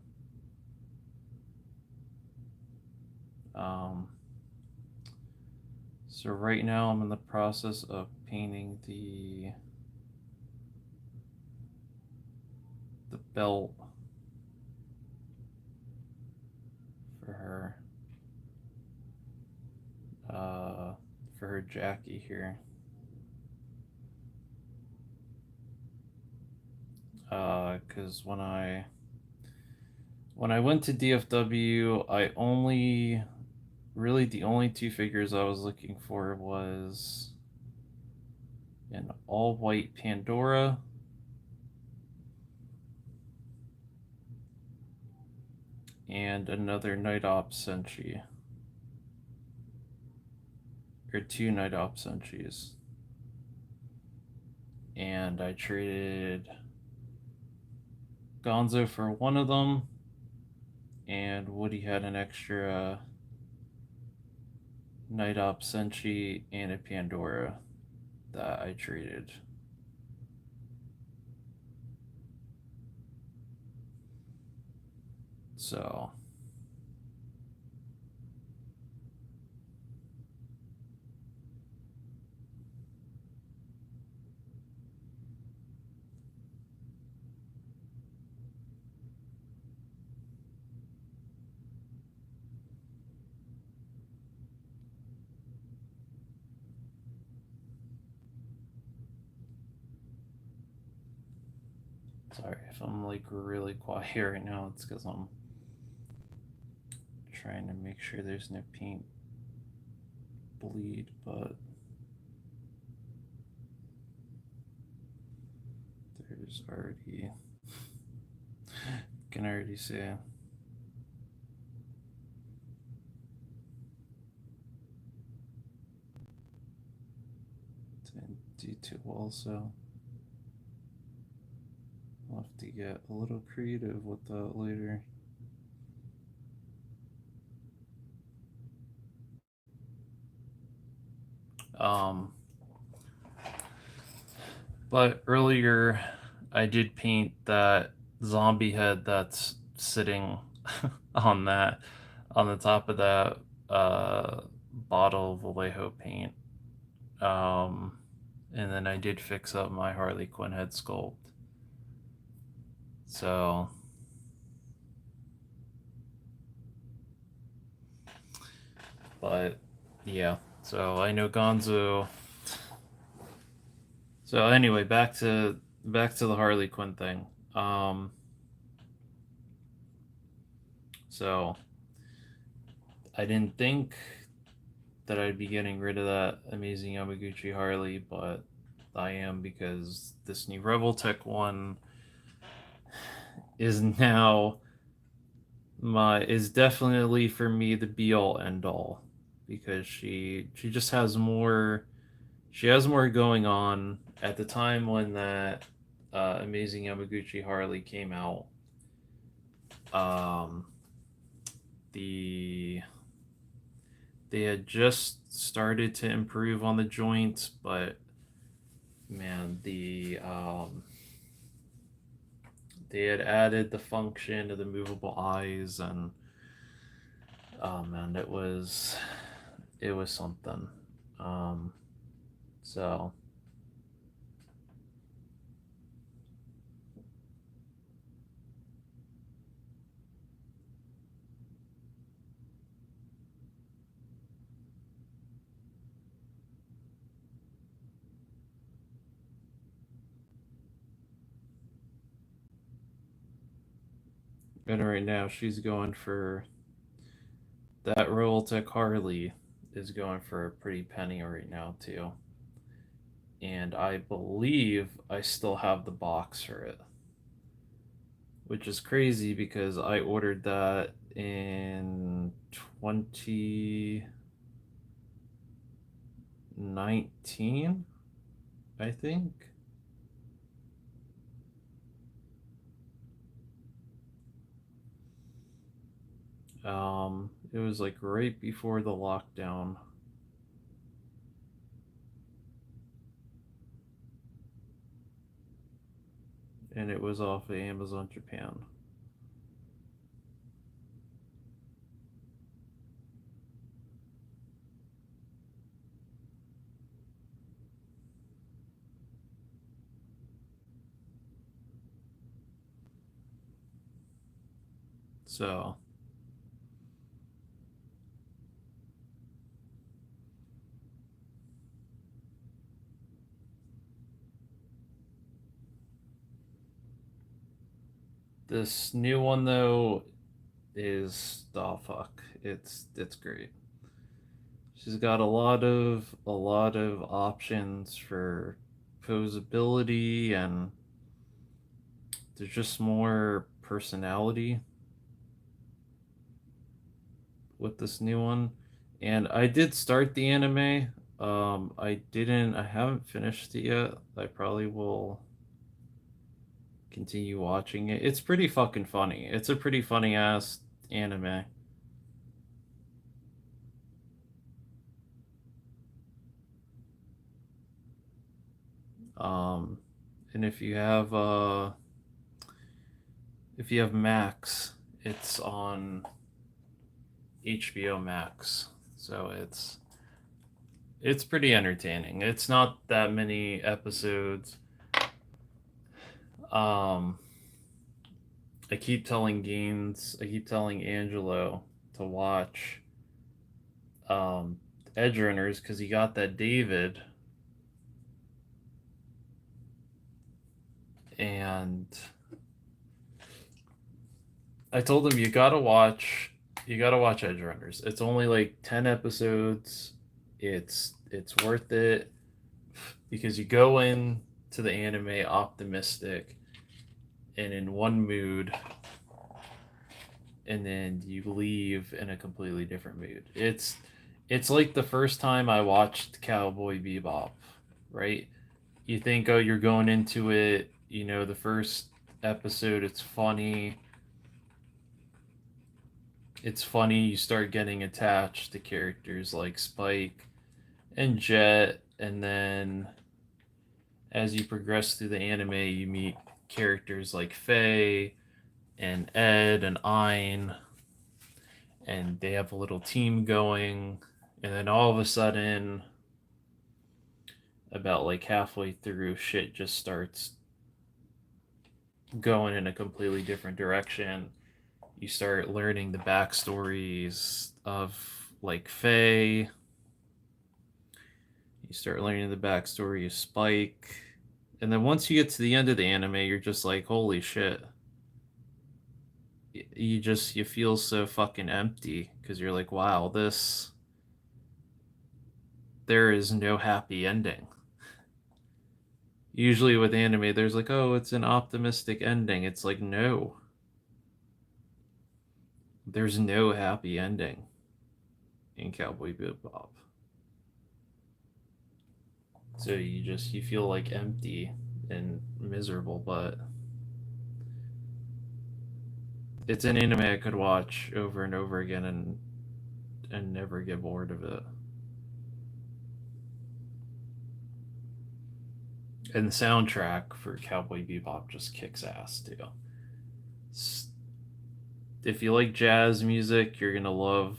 So right now I'm in the process of painting the belt for her Jackie here. Because when I went to DFW, I only really the only two figures I was looking for was an all white Pandora and another Night Ops Senshi. Or two Night Ops Senshis. And I traded Gonzo for one of them, and Woody had an extra Night Ops Senshi and a Pandora that I traded. So sorry if I'm like really quiet right now. It's because I'm trying to make sure there's no paint bleed, but there's already, can already see. Didn't do too well, so I'll have to get a little creative with that later. Um, but earlier I did paint that zombie head that's sitting on that on the top of that bottle of Vallejo paint. Um, and then I did fix up my Harley Quinn head sculpt. So but yeah, so I know Gonzo. So anyway, back to the Harley Quinn thing. So I didn't think that I'd be getting rid of that amazing Yamaguchi Harley, but I am, because this new Revoltech one is now is definitely for me the be all end all, because she just has more, she has more going on. At the time when that amazing Yamaguchi Harley came out, um, the they had just started to improve on the joints, but man, they had added the function of the movable eyes, and oh man, it was something. Um, so and right now she's going for that Revoltech Harley is going for a pretty penny right now too. And I believe I still have the box for it, which is crazy because I ordered that in 2019, I think. It was like right before the lockdown. And it was off of Amazon Japan. So this new one though is, oh fuck, it's great. She's got a lot of options for posability, and there's just more personality with this new one. And I did start the anime. I haven't finished it yet. I probably will continue watching it. It's pretty fucking funny. It's a pretty funny ass anime. Um, and if you have Max, it's on HBO Max. So it's pretty entertaining. It's not that many episodes. Um, I keep telling Angelo to watch um Edge Runners because he got that David, and I told him you gotta watch Edge Runners. It's only like 10 episodes. It's worth it because you go in to the anime optimistic and in one mood, and then you leave in a completely different mood. It's like the first time I watched Cowboy Bebop, right? You think, oh, you're going into it, the first episode, it's funny, you start getting attached to characters like Spike and Jet, and then as you progress through the anime, you meet characters like Faye and Ed and Ein, and they have a little team going, and then all of a sudden, about like halfway through, shit just starts going in a completely different direction. You start learning the backstories of like Faye. You start learning the backstory of Spike. And then once you get to the end of the anime, you're just like, holy shit. You feel so fucking empty because you're like, wow, there is no happy ending. Usually with anime, there's like, oh, it's an optimistic ending. It's like, no, there's no happy ending in Cowboy Bebop. So you feel like empty and miserable, but it's an anime I could watch over and over again and never get bored of it. And the soundtrack for Cowboy Bebop just kicks ass too. If you like jazz music, you're gonna love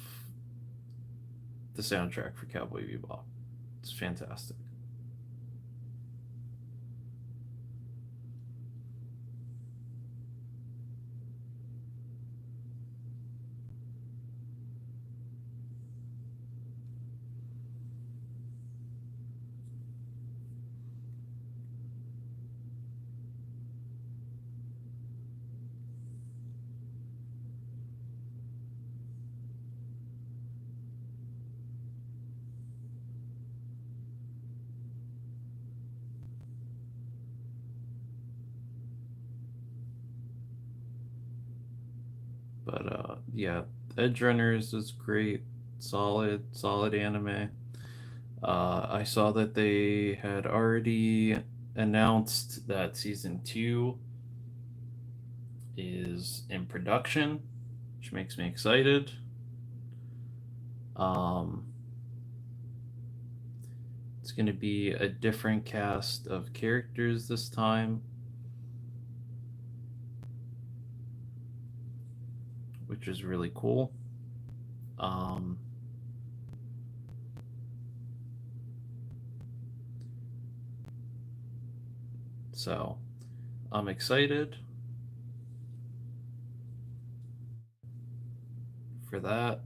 the soundtrack for Cowboy Bebop. It's fantastic. But yeah, Edge Runners is great, solid anime. I saw that they had already announced that season 2 is in production, which makes me excited. Um, it's going to be a different cast of characters this time, which is really cool. Um, so I'm excited for that.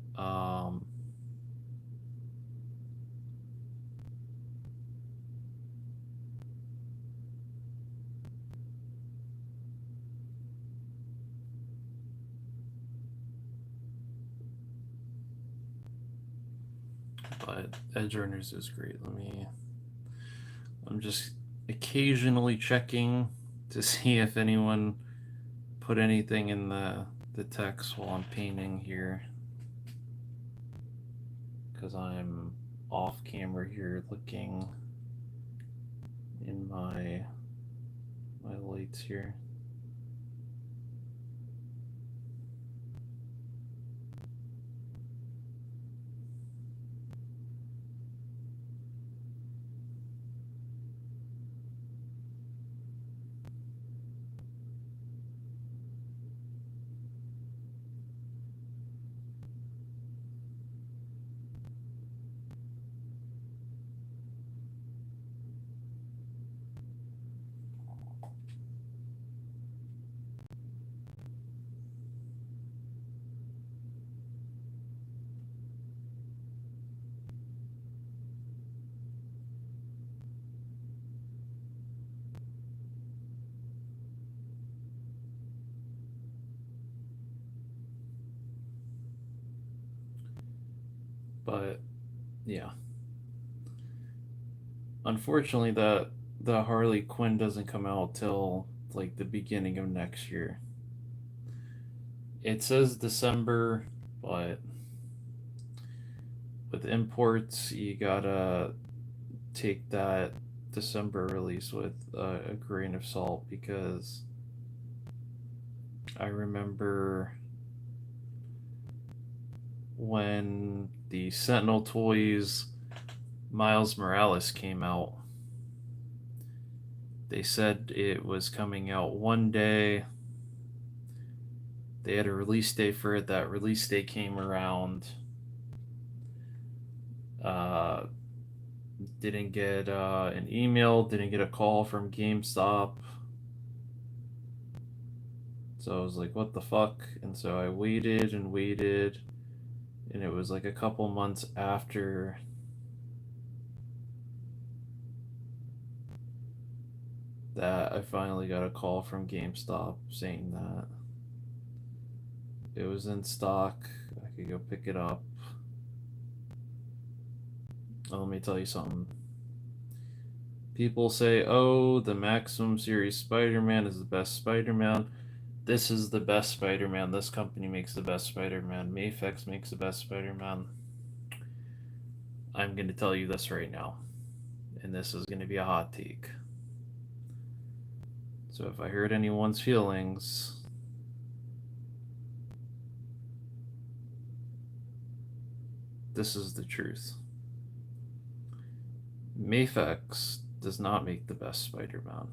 but Edgerunners is great. I'm just occasionally checking to see if anyone put anything in the text while I'm painting here, because I'm off camera here looking in my lights here. But yeah, unfortunately, the Harley Quinn doesn't come out till like the beginning of next year. It says December, but with imports, you gotta take that December release with a grain of salt, because I remember when the Sentinel Toys Miles Morales came out, they said it was coming out one day. They had a release date for it. That release date came around. Uh, didn't get an email, didn't get a call from GameStop. So I was like, what the fuck? And so I waited and waited. And it was like a couple months after that I finally got a call from GameStop saying that it was in stock. I could go pick it up. Oh, let me tell you something. People say, oh, the Maximum Series Spider Man is the best Spider Man. This is the best Spider Man. This company makes the best Spider Man. Mafex makes the best Spider Man. I'm going to tell you this right now. And this is going to be a hot take. So if I hurt anyone's feelings, this is the truth. Mafex does not make the best Spider Man.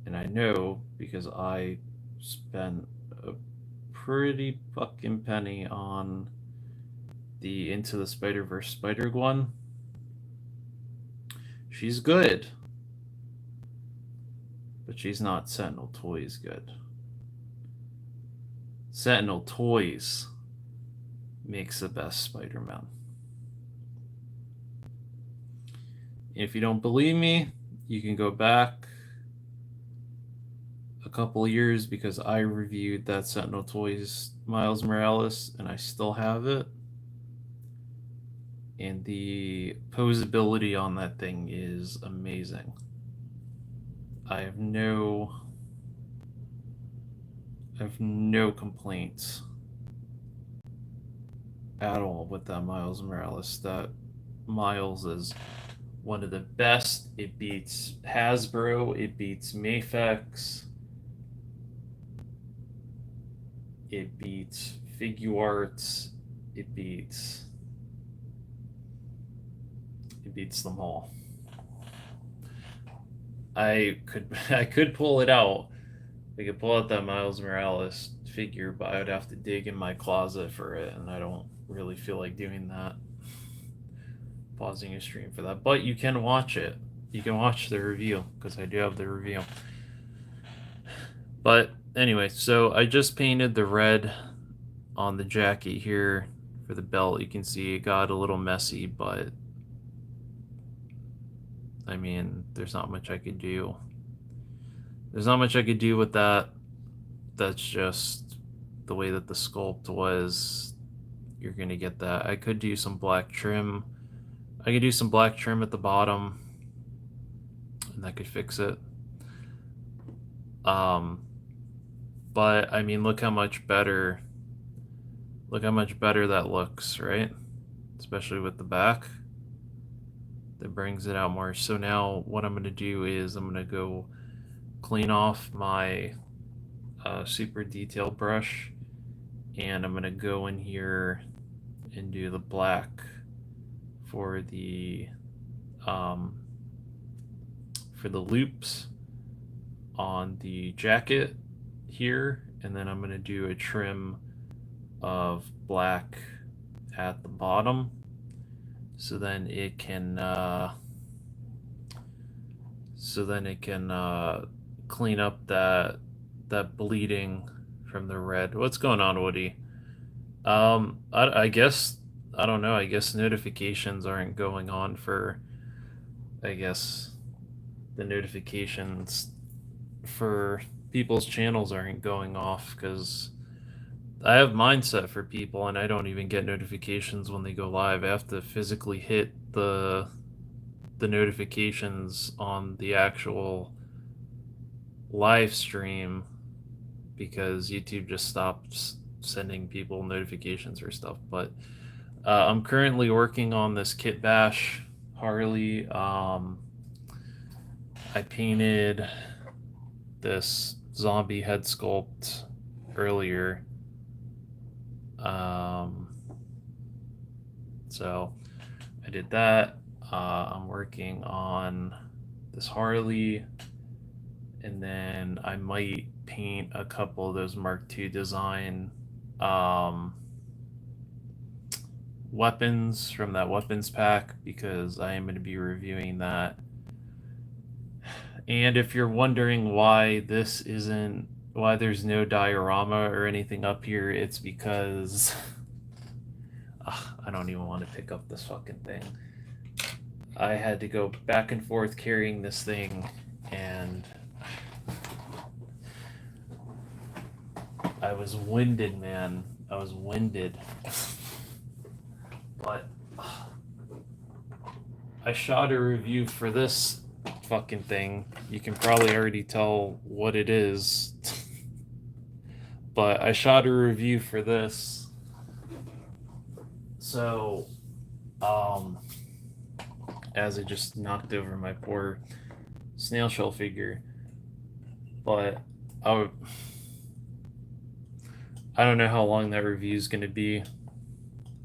And I know because I spent a pretty fucking penny on the Into the Spider-Verse Spider-Gwen. She's good, but she's not Sentinel Toys good. Sentinel Toys makes the best Spider-Man. If you don't believe me, you can go back a couple years, because I reviewed that Sentinel Toys Miles Morales and I still have it. And the posability on that thing is amazing. I have no complaints at all with that Miles Morales. That Miles is one of the best. It beats Hasbro, it beats Mafex, it beats Figuarts, it beats them all. I could pull it out. I could pull out that Miles Morales figure, but I would have to dig in my closet for it, and I don't really feel like doing that. Pausing a stream for that, but you can watch it. You can watch the review, because I do have the review. But anyway, so I just painted the red on the jacket here for the belt. You can see it got a little messy, but I mean, there's not much I could do. There's not much I could do with that. That's just the way that the sculpt was. you're going to get that. I could do some black trim. I could do some black trim at the bottom, and that could fix it. But I mean, look how much better that looks, right? Especially with the back. That brings it out more. So now what I'm going to do is I'm going to go clean off my super detailed brush, and I'm going to go in here and do the black for the loops on the jacket here, and then I'm going to do a trim of black at the bottom, so then it can clean up that bleeding from the red. What's going on, Woody? I guess, I don't know. I guess notifications aren't going on for, I guess the notifications for people's channels aren't going off because I have mine set for people and I don't even get notifications when they go live. I have to physically hit the notifications on the actual live stream because YouTube just stops sending people notifications or stuff. But I'm currently working on this Kit Bash Harley. I painted this zombie head sculpt earlier. So I did that. I'm working on this Harley, and then I might paint a couple of those Mark II design weapons from that weapons pack because I am going to be reviewing that. And if you're wondering why there's no diorama or anything up here, it's because I don't even want to pick up this fucking thing. I had to go back and forth carrying this thing, and I was winded, man. I was winded. But I shot a review for this fucking thing. You can probably already tell what it is. But I shot a review for this. So, as I just knocked over my poor snail shell figure. But I don't know how long that review is going to be.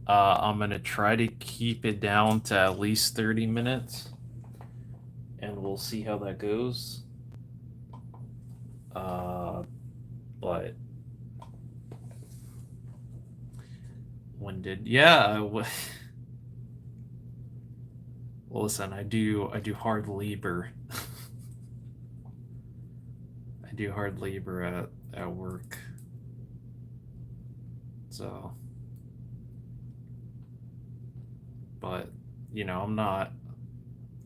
I'm going to try to keep it down to at least 30 minutes. And we'll see how that goes. But well, listen, I do hard labor. I do hard labor at work. So, but I'm not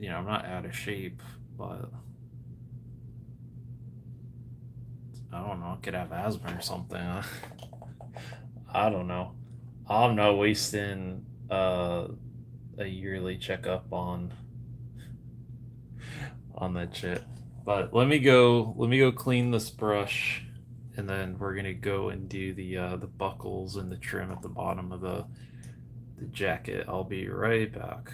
out of shape, but I don't know, I could have asthma or something. I don't know. I'm not wasting a yearly checkup on that shit. But let me go clean this brush, and then we're gonna go and do the buckles and the trim at the bottom of the jacket. I'll be right back.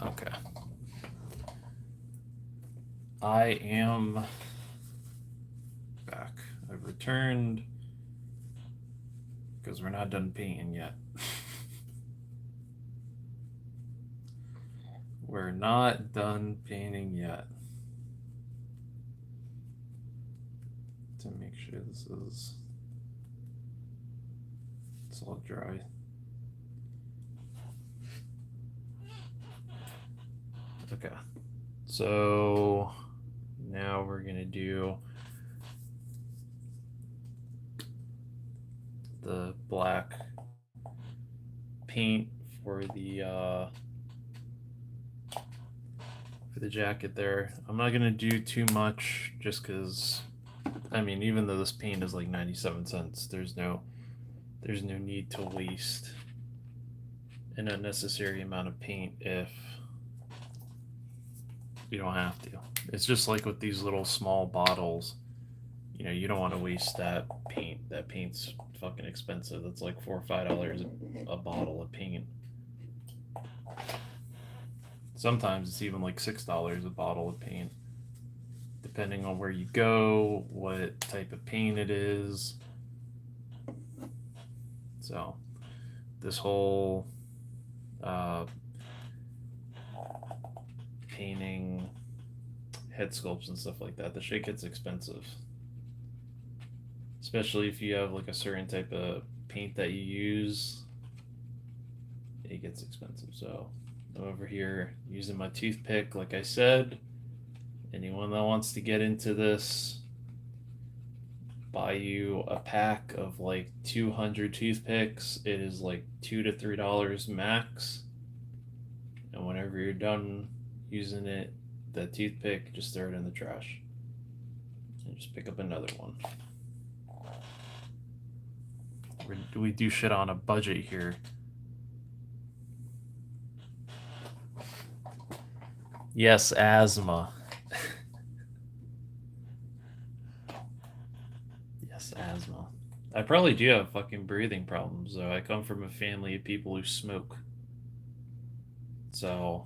Okay. I am back. I've returned because we're not done painting yet. not done painting yet. To make sure this is it's all dry. Okay. So now we're gonna do the black paint for the jacket there. I'm not gonna do too much just because I mean, even though this paint is like 97 cents, there's no need to waste an unnecessary amount of paint if you don't have to. It's just like with these little small bottles. You know, you don't want to waste that paint. That paint's fucking expensive. That's like $4 or $5 a bottle of paint. Sometimes it's even like $6 a bottle of paint, depending on where you go, what type of paint it is. So, this whole painting head sculpts and stuff like that, the shit gets expensive. Especially if you have like a certain type of paint that you use, it gets expensive. So I'm over here using my toothpick, like I said. Anyone that wants to get into this, buy you a pack of like 200 toothpicks. It is like $2 to $3 max. And whenever you're done using it, that toothpick, just throw it in the trash. And just pick up another one. We do shit on a budget here. Yes, asthma. Yes, asthma. I probably do have fucking breathing problems, though. I come from a family of people who smoke. So.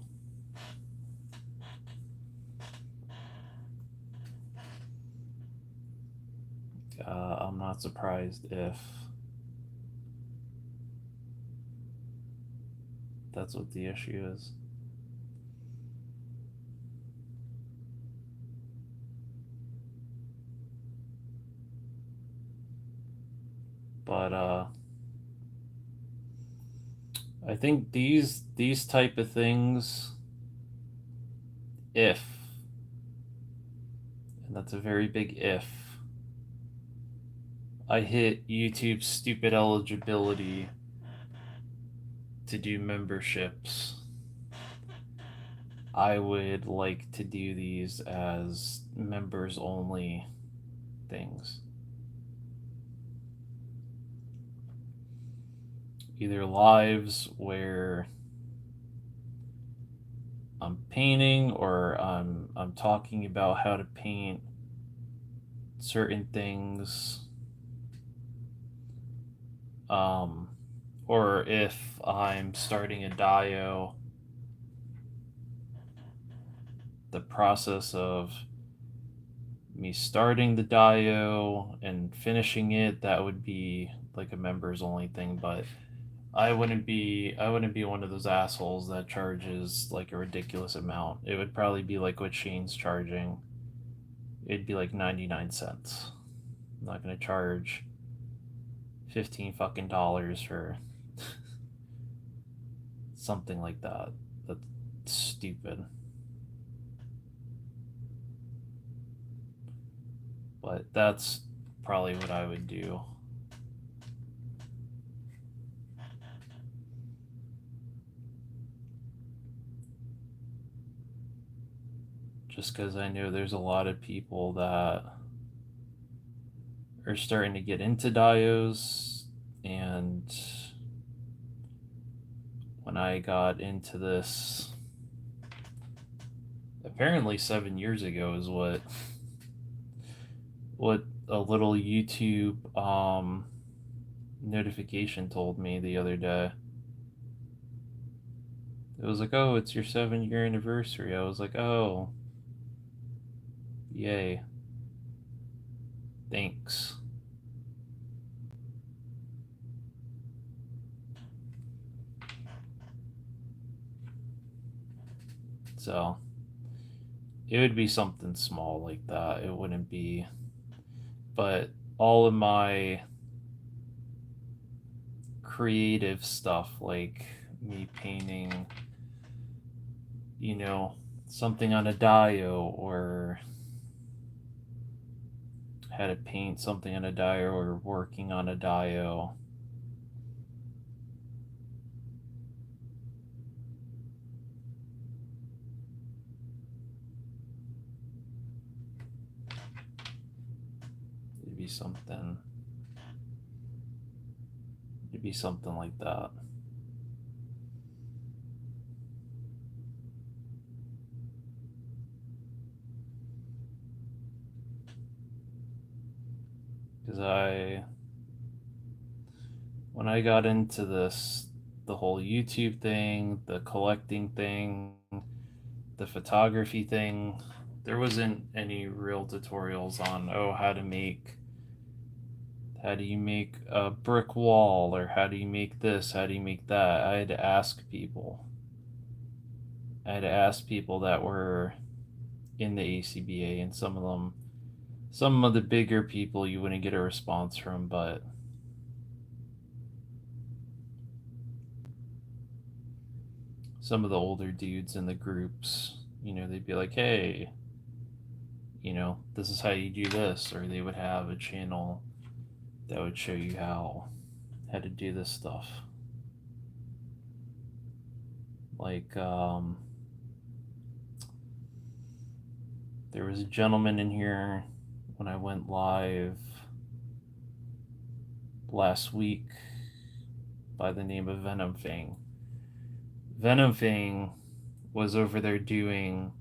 I'm not surprised if that's what the issue is. But I think these type of things, if, and that's a very big if, I hit YouTube's stupid eligibility to do memberships, I would like to do these as members only things. Either lives where I'm painting or I'm talking about how to paint certain things, or if I'm starting a dio, the process of me starting the dio and finishing it, that would be like a members only thing. But I wouldn't be one of those assholes that charges like a ridiculous amount. It would probably be like what Shane's charging. It'd be like 99 cents. I'm not gonna charge 15 fucking dollars for something like that. That's stupid. But that's probably what I would do. Just because I know there's a lot of people that are starting to get into dios, and when I got into this, apparently 7 years ago is what a little YouTube notification told me the other day. It was like, oh, it's your 7-year anniversary. I was like, oh, yay. Thanks. So it would be something small like that. It wouldn't be, but all of my creative stuff, like me painting, you know, something on a dio, or how to paint something on a dio, or working on a dio. It'd be something. It'd be something like that. Because when I got into this, the whole YouTube thing, the collecting thing, the photography thing, there wasn't any real tutorials on, oh, how do you make a brick wall, or how do you make this, how do you make that. I had to ask people. I had to ask people that were in the ACBA, and some of the bigger people you wouldn't get a response from, but some of the older dudes in the groups, they'd be like, hey, this is how you do this, or they would have a channel that would show you how to do this stuff. Like, there was a gentleman in here when I went live last week by the name of Venom Fang. Venom Fang was over there doing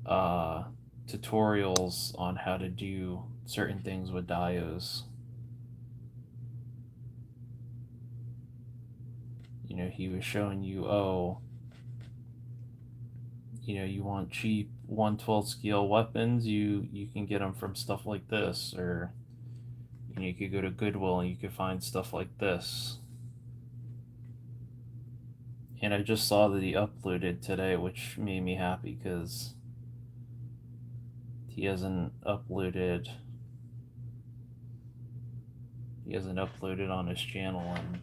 tutorials on how to do certain things with dios. He was showing you, oh, you want cheap 1/12 scale weapons, you can get them from stuff like this, or you could go to Goodwill and you could find stuff like this. And I just saw that he uploaded today, which made me happy because he hasn't uploaded on his channel in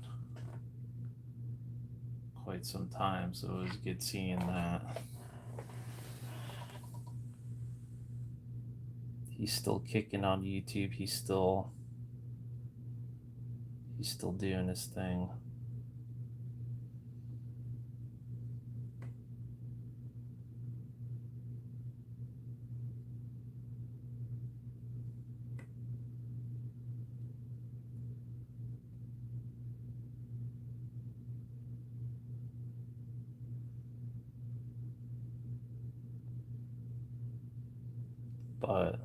quite some time, so it was good seeing that. He's still kicking on YouTube. He's still doing his thing. But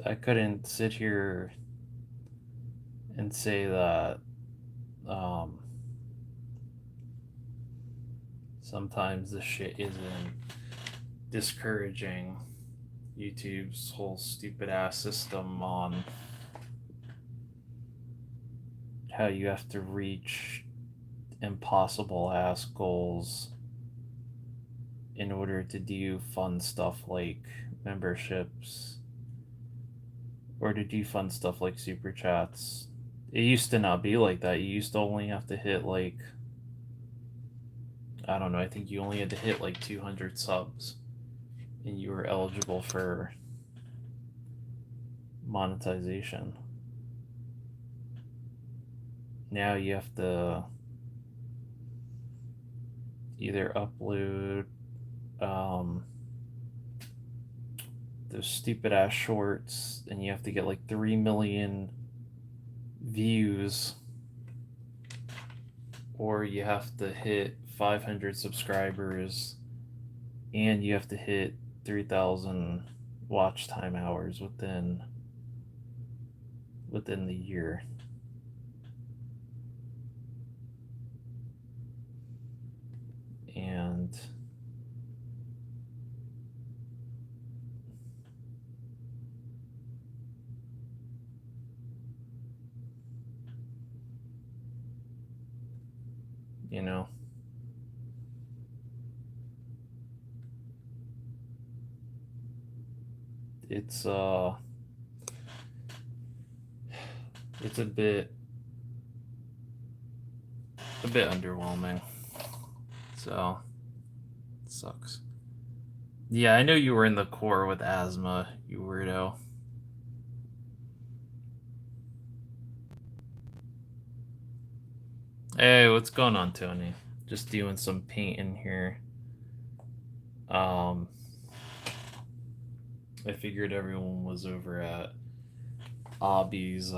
I couldn't sit here and say that sometimes this shit isn't discouraging YouTube's whole stupid ass system on how you have to reach impossible ass goals in order to do fun stuff like memberships, or to do fun stuff like super chats. It used to not be like that. You used to only have to hit, like, I don't know, I think you only had to hit like 200 subs and you were eligible for monetization. Now you have to either upload those stupid ass shorts, and you have to get like 3 million views, or you have to hit 500 subscribers, and you have to hit 3,000 watch time hours within the year. And you know. It's it's a bit underwhelming. So it sucks. Yeah, I know you were in the core with asthma, you weirdo. Hey, what's going on, Tony? Just doing some painting here. I figured everyone was over at Obby's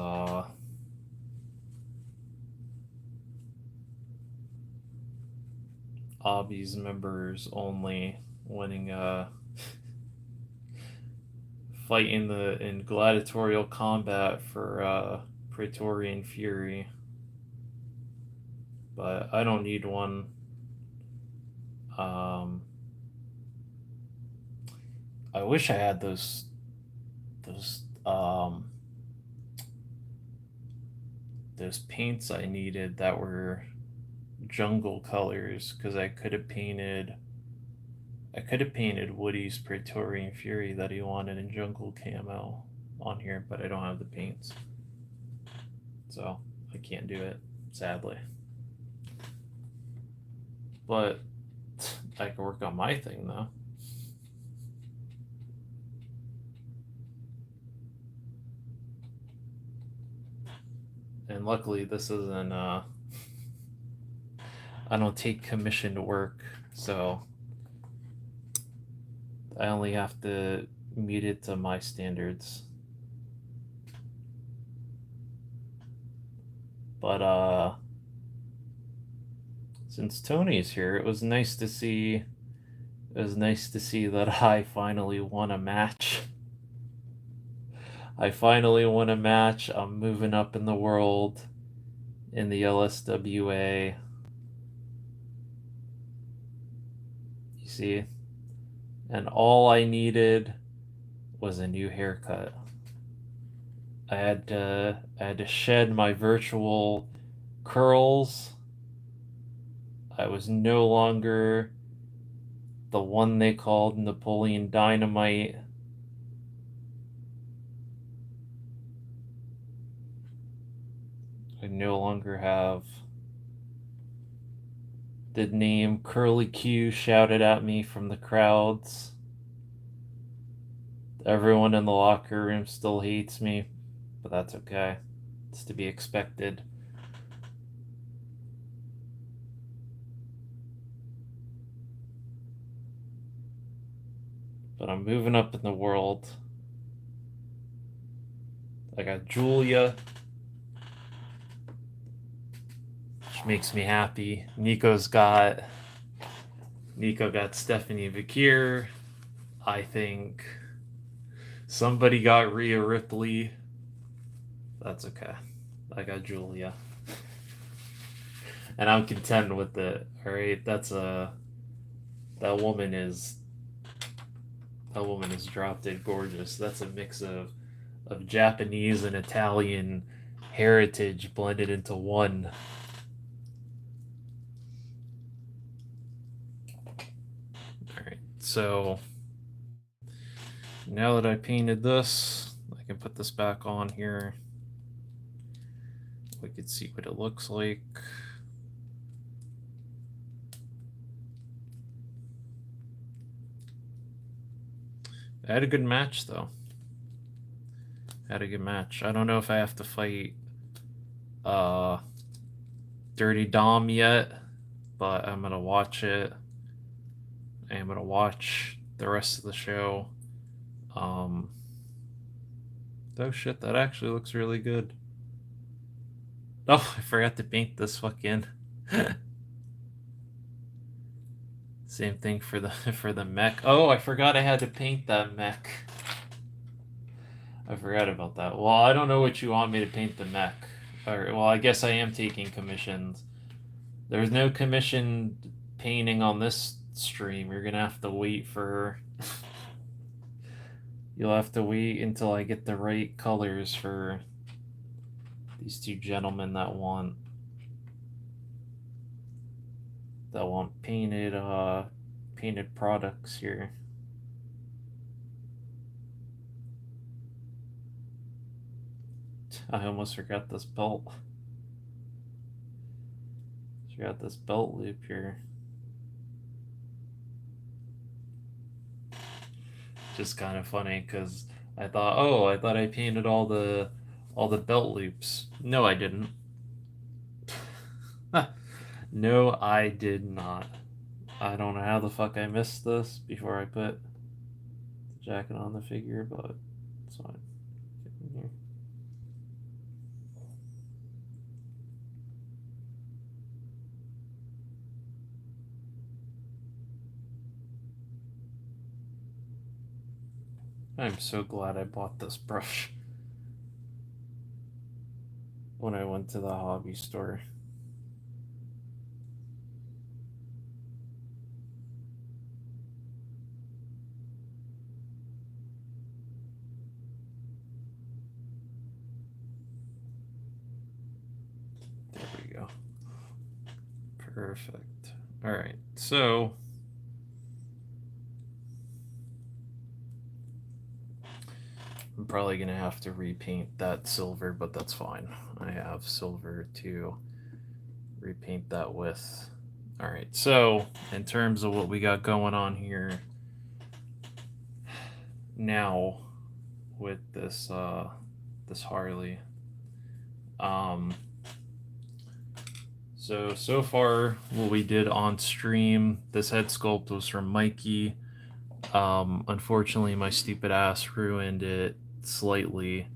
Obby's members only winning fight in gladiatorial combat for Praetorian Fury. But I don't need one. I wish I had those paints I needed that were jungle colors, because I could have painted Woody's Praetorian Fury that he wanted in jungle camo on here, but I don't have the paints, so I can't do it, sadly. But I can work on my thing though. And luckily this isn't I don't take commissioned work, so I only have to meet it to my standards. But since Tony's here, it was nice to see that I finally won a match. I finally won a match. I'm moving up in the world in the LSWA. You see? And all I needed was a new haircut. I had to shed my virtual curls. I was no longer the one they called Napoleon Dynamite. I no longer have the name Curly Q shouted at me from the crowds. Everyone in the locker room still hates me, but that's okay. It's to be expected. But I'm moving up in the world. I got Julia, which makes me happy. Nico got Stephanie Vakir. I think somebody got Rhea Ripley. That's okay. I got Julia. And I'm content with it. Alright, that woman is drop dead gorgeous. That's a mix of Japanese and Italian heritage blended into one. Alright, so now that I painted this, I can put this back on here. We could see what it looks like. I had a good match though. I don't know if I have to fight Dirty Dom yet, but I'm gonna watch it. I'm gonna watch the rest of the show. Oh shit, that actually looks really good. Oh, I forgot to paint this fucking same thing for the mech. Oh, I forgot I had to paint that mech. I forgot about that. Well, I don't know what you want me to paint the mech. Or, well, I guess I am taking commissions. There's no commissioned painting on this stream. You're gonna have to wait for you'll have to wait until I get the right colors for these two gentlemen that want. that want painted products here. I almost forgot this belt. Forgot this belt loop here. Just kind of funny because I thought I painted all the belt loops. No, I didn't. No, I did not. I don't know how the fuck I missed this before I put the jacket on the figure, but it's fine. Get in here. I'm so glad I bought this brush when I went to the hobby store. There we go. Perfect. All right, so I'm probably gonna have to repaint that silver, but that's fine. I have silver to repaint that with. All right, so in terms of what we got going on here now with this this Harley, so far what we did on stream, this head sculpt was from Mikey. Unfortunately, my stupid ass ruined it slightly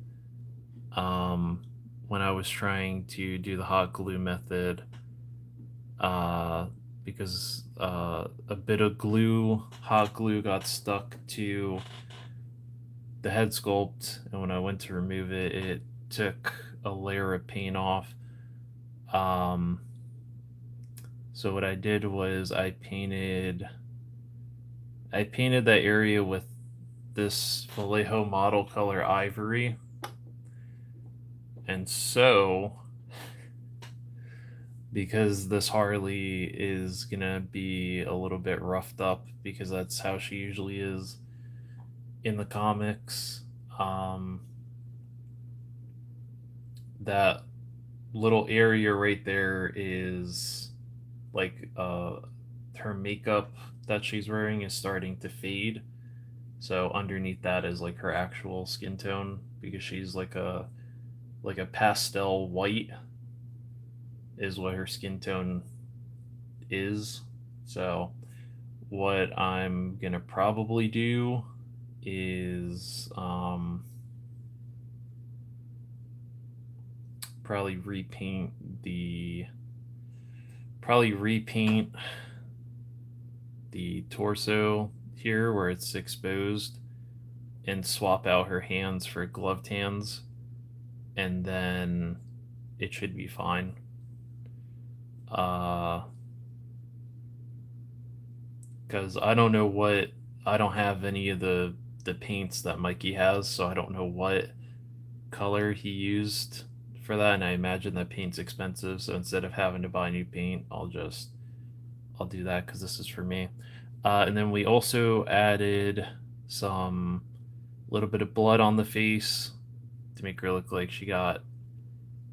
when I was trying to do the hot glue method because a bit of hot glue got stuck to the head sculpt, and when I went to remove it, it took a layer of paint off. So what I did was I painted that area with this Vallejo model color ivory. And so, because this Harley is gonna be a little bit roughed up because that's how she usually is in the comics, that little area right there is like her makeup that she's wearing is starting to fade. So underneath that is like her actual skin tone because she's like a pastel white is what her skin tone is. So what I'm gonna probably do is probably repaint the torso here where it's exposed and swap out her hands for gloved hands, and then it should be fine. Because I don't have any of the paints that Mikey has, so I don't know what color he used for that, and I imagine that paint's expensive, so instead of having to buy new paint, I'll do that because this is for me. And then we also added some little bit of blood on the face to make her look like she got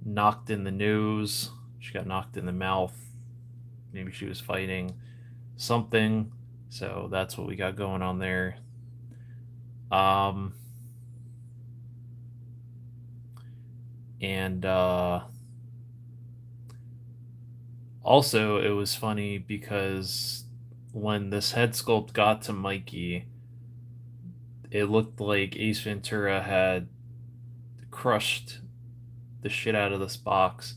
knocked in the nose, she got knocked in the mouth, maybe she was fighting something. So that's what we got going on there. And also it was funny because when this head sculpt got to Mikey, it looked like Ace Ventura had crushed the shit out of this box,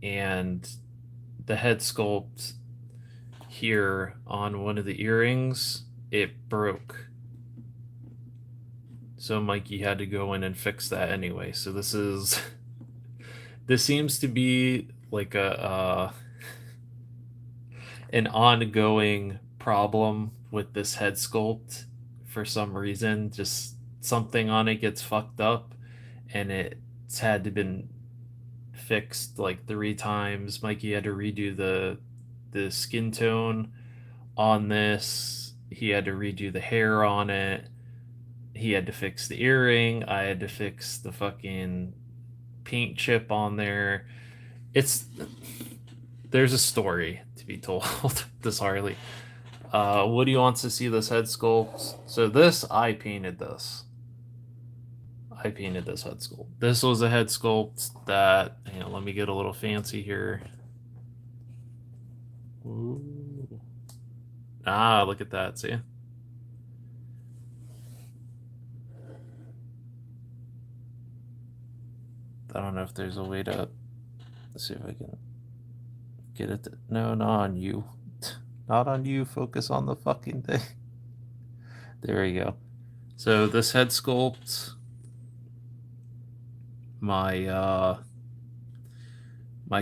and the head sculpt here on one of the earrings, it broke. So Mikey had to go in and fix that anyway. So this seems to be like an ongoing problem with this head sculpt for some reason. Just something on it gets fucked up, and it's had to been fixed like 3 times. Mikey had to redo the skin tone on this. He had to redo the hair on it. He had to fix the earring. I had to fix the fucking paint chip on there. It's there's a story to be told. This Harley. Woody wants to see this head sculpt. So this I painted this. I painted this head sculpt. This was a head sculpt that, let me get a little fancy here. Ooh. Ah, look at that. See? I don't know if there's a way to see if I can get it. No, not on you. Not on you. Focus on the fucking thing. There we go. So this head sculpt, my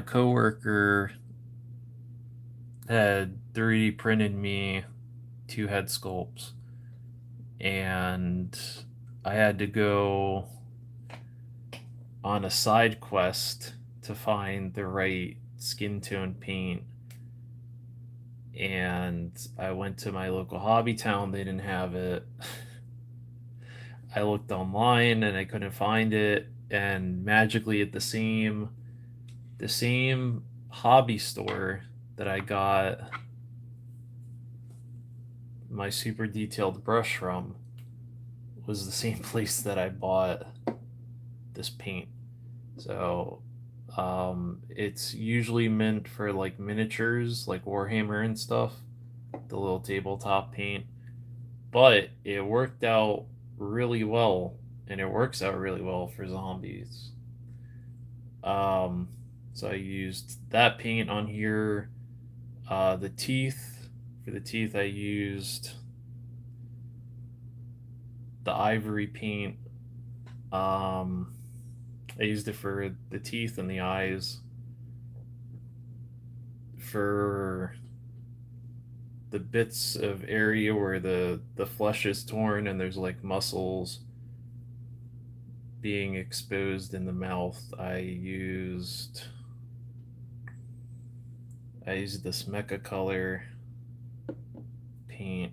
coworker had 3D printed me 2 head sculpts, and I had to go on a side quest to find the right skin tone paint. And I went to my local hobby town. They didn't have it. I looked online and I couldn't find it. And magically at the same hobby store that I got my super detailed brush from was the same place that I bought this paint. So it's usually meant for like miniatures, like Warhammer and stuff, the little tabletop paint. But it worked out really well, and it works out really well for zombies. So I used that paint on here. The teeth, for the teeth, I used the ivory paint. I used it for the teeth and the eyes. For the bits of area where the flesh is torn and there's like muscles being exposed in the mouth, I used this Mecha Color paint,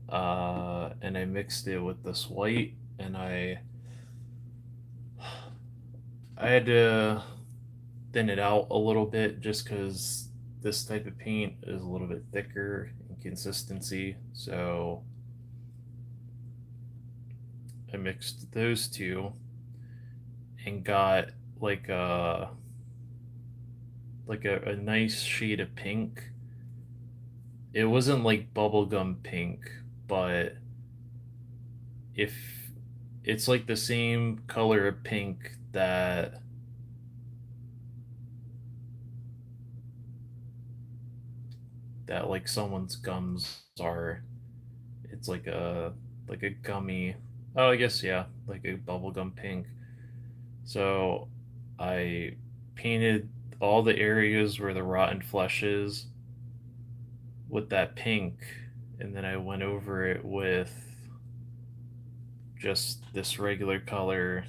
and I mixed it with this white, and I had to thin it out a little bit just because this type of paint is a little bit thicker in consistency. So I mixed those two and got like a nice shade of pink. It wasn't like bubblegum pink, but if it's like the same color of pink that like someone's gums are. It's like a gummy. Oh, I guess yeah, like a bubblegum pink. So I painted all the areas where the rotten flesh is with that pink, and then I went over it with just this regular color,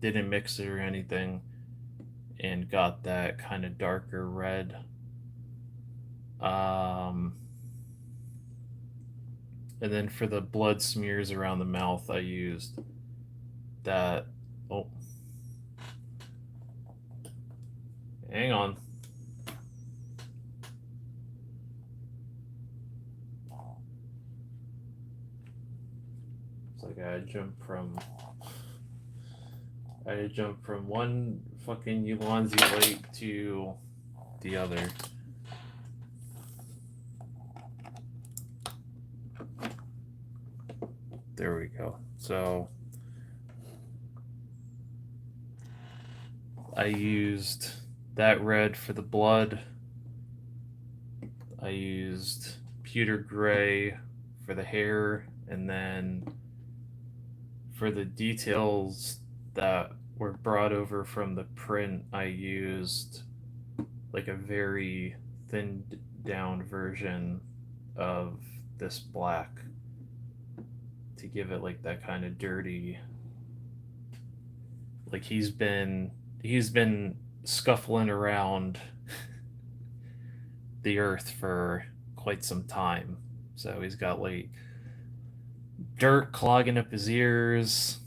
didn't mix it or anything, and got that kind of darker red. And then for the blood smears around the mouth, I used that. Oh, hang on. It's like I had to jump from one fucking Ulanzi light to the other. There we go. So I used that red for the blood. I used pewter gray for the hair, and then for the details that were brought over from the print, I used like a very thinned down version of this black to give it like that kind of dirty, like he's been scuffling around the earth for quite some time. So he's got like dirt clogging up his ears.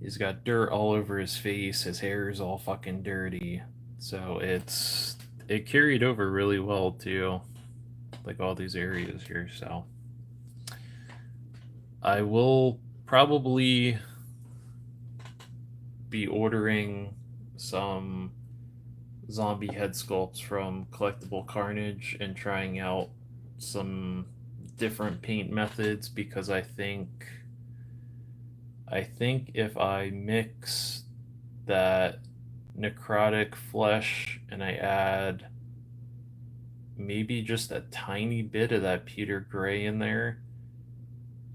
He's got dirt all over his face. His hair is all fucking dirty. So it carried over really well to like all these areas here. So I will probably be ordering some zombie head sculpts from Collectible Carnage and trying out some different paint methods because I think if I mix that necrotic flesh and I add maybe just a tiny bit of that Peter Gray in there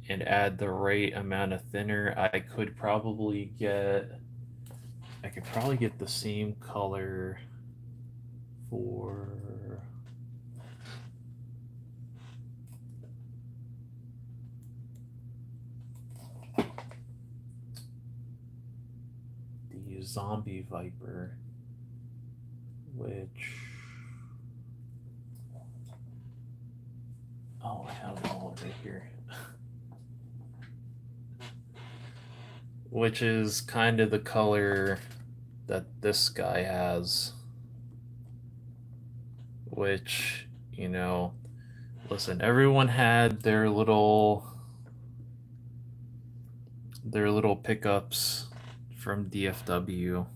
and add the right amount of thinner, I could probably get the same color for the zombie viper, which I have them all right here. Which is kind of the color that this guy has. Which, listen, everyone had their little pickups from DFW.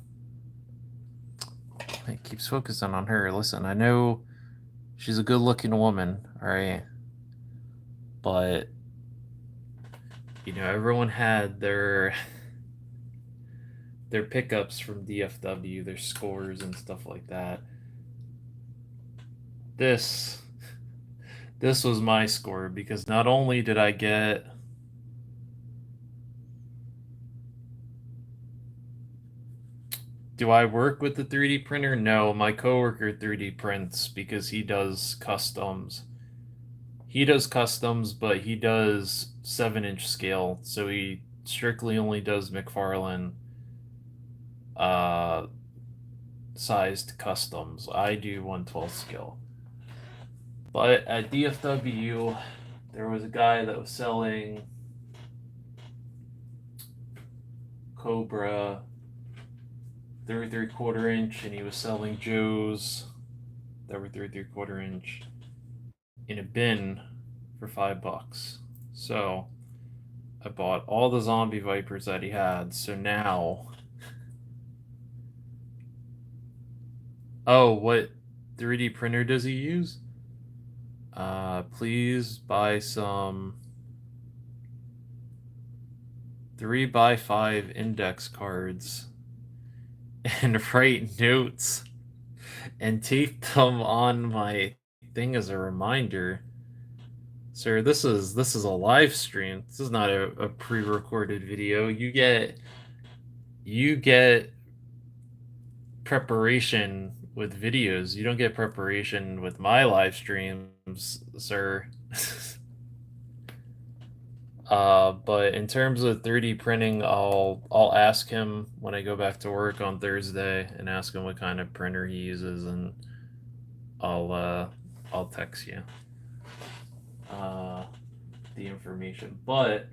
It keeps focusing on her. Listen, I know she's a good-looking woman, all right, but everyone had their pickups from DFW, their scores and stuff like that. This was my score because not only did I get Do I work with the 3D printer? No, my coworker 3D prints because he does customs. He does customs, but he does 7-inch scale, so he strictly only does McFarlane uh, sized customs. I do 1/12 scale. But at DFW, there was a guy that was selling Cobra 33/4 inch, and he was selling Joes that were 33/4 inch in a bin for $5. So I bought all the zombie vipers that he had. So now, what 3D printer does he use? Please buy some 3x5 index cards and write notes and tape them on my thing as a reminder. Sir, this is a live stream. This is not a pre-recorded video. You get preparation with videos. You don't get preparation with my live streams, sir. But in terms of 3D printing, I'll ask him when I go back to work on Thursday and ask him what kind of printer he uses, and I'll text you the information. But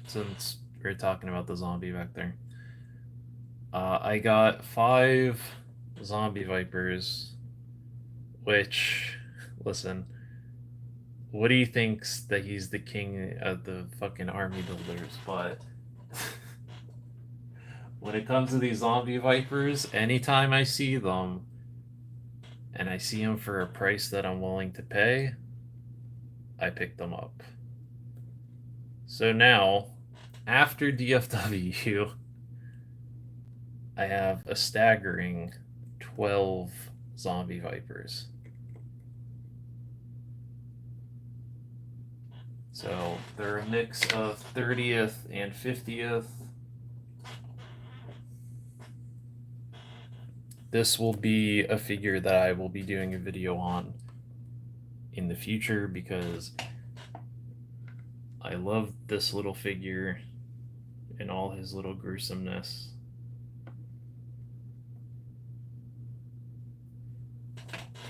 since we're talking about the zombie back there, I got 5 zombie vipers, which, listen, Woody thinks that he's the king of the fucking army builders, but when it comes to these zombie vipers, anytime I see them and I see them for a price that I'm willing to pay, I pick them up. So now, after DFW, I have a staggering 12 zombie vipers. So they're a mix of 30th and 50th. This will be a figure that I will be doing a video on in the future because I love this little figure and all his little gruesomeness.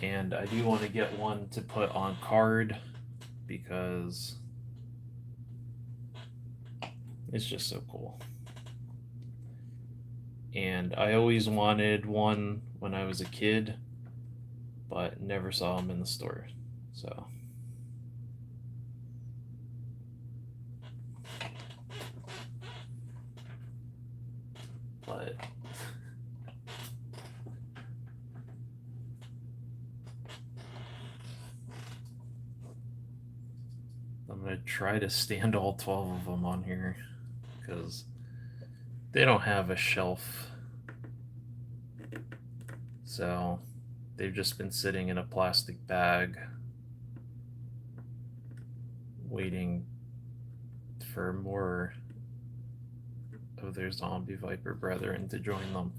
And I do want to get one to put on card because it's just so cool. And I always wanted one when I was a kid, but never saw them in the store. So, but I'm going to try to stand all 12 of them on here because they don't have a shelf. So they've just been sitting in a plastic bag waiting for more of their zombie viper brethren to join them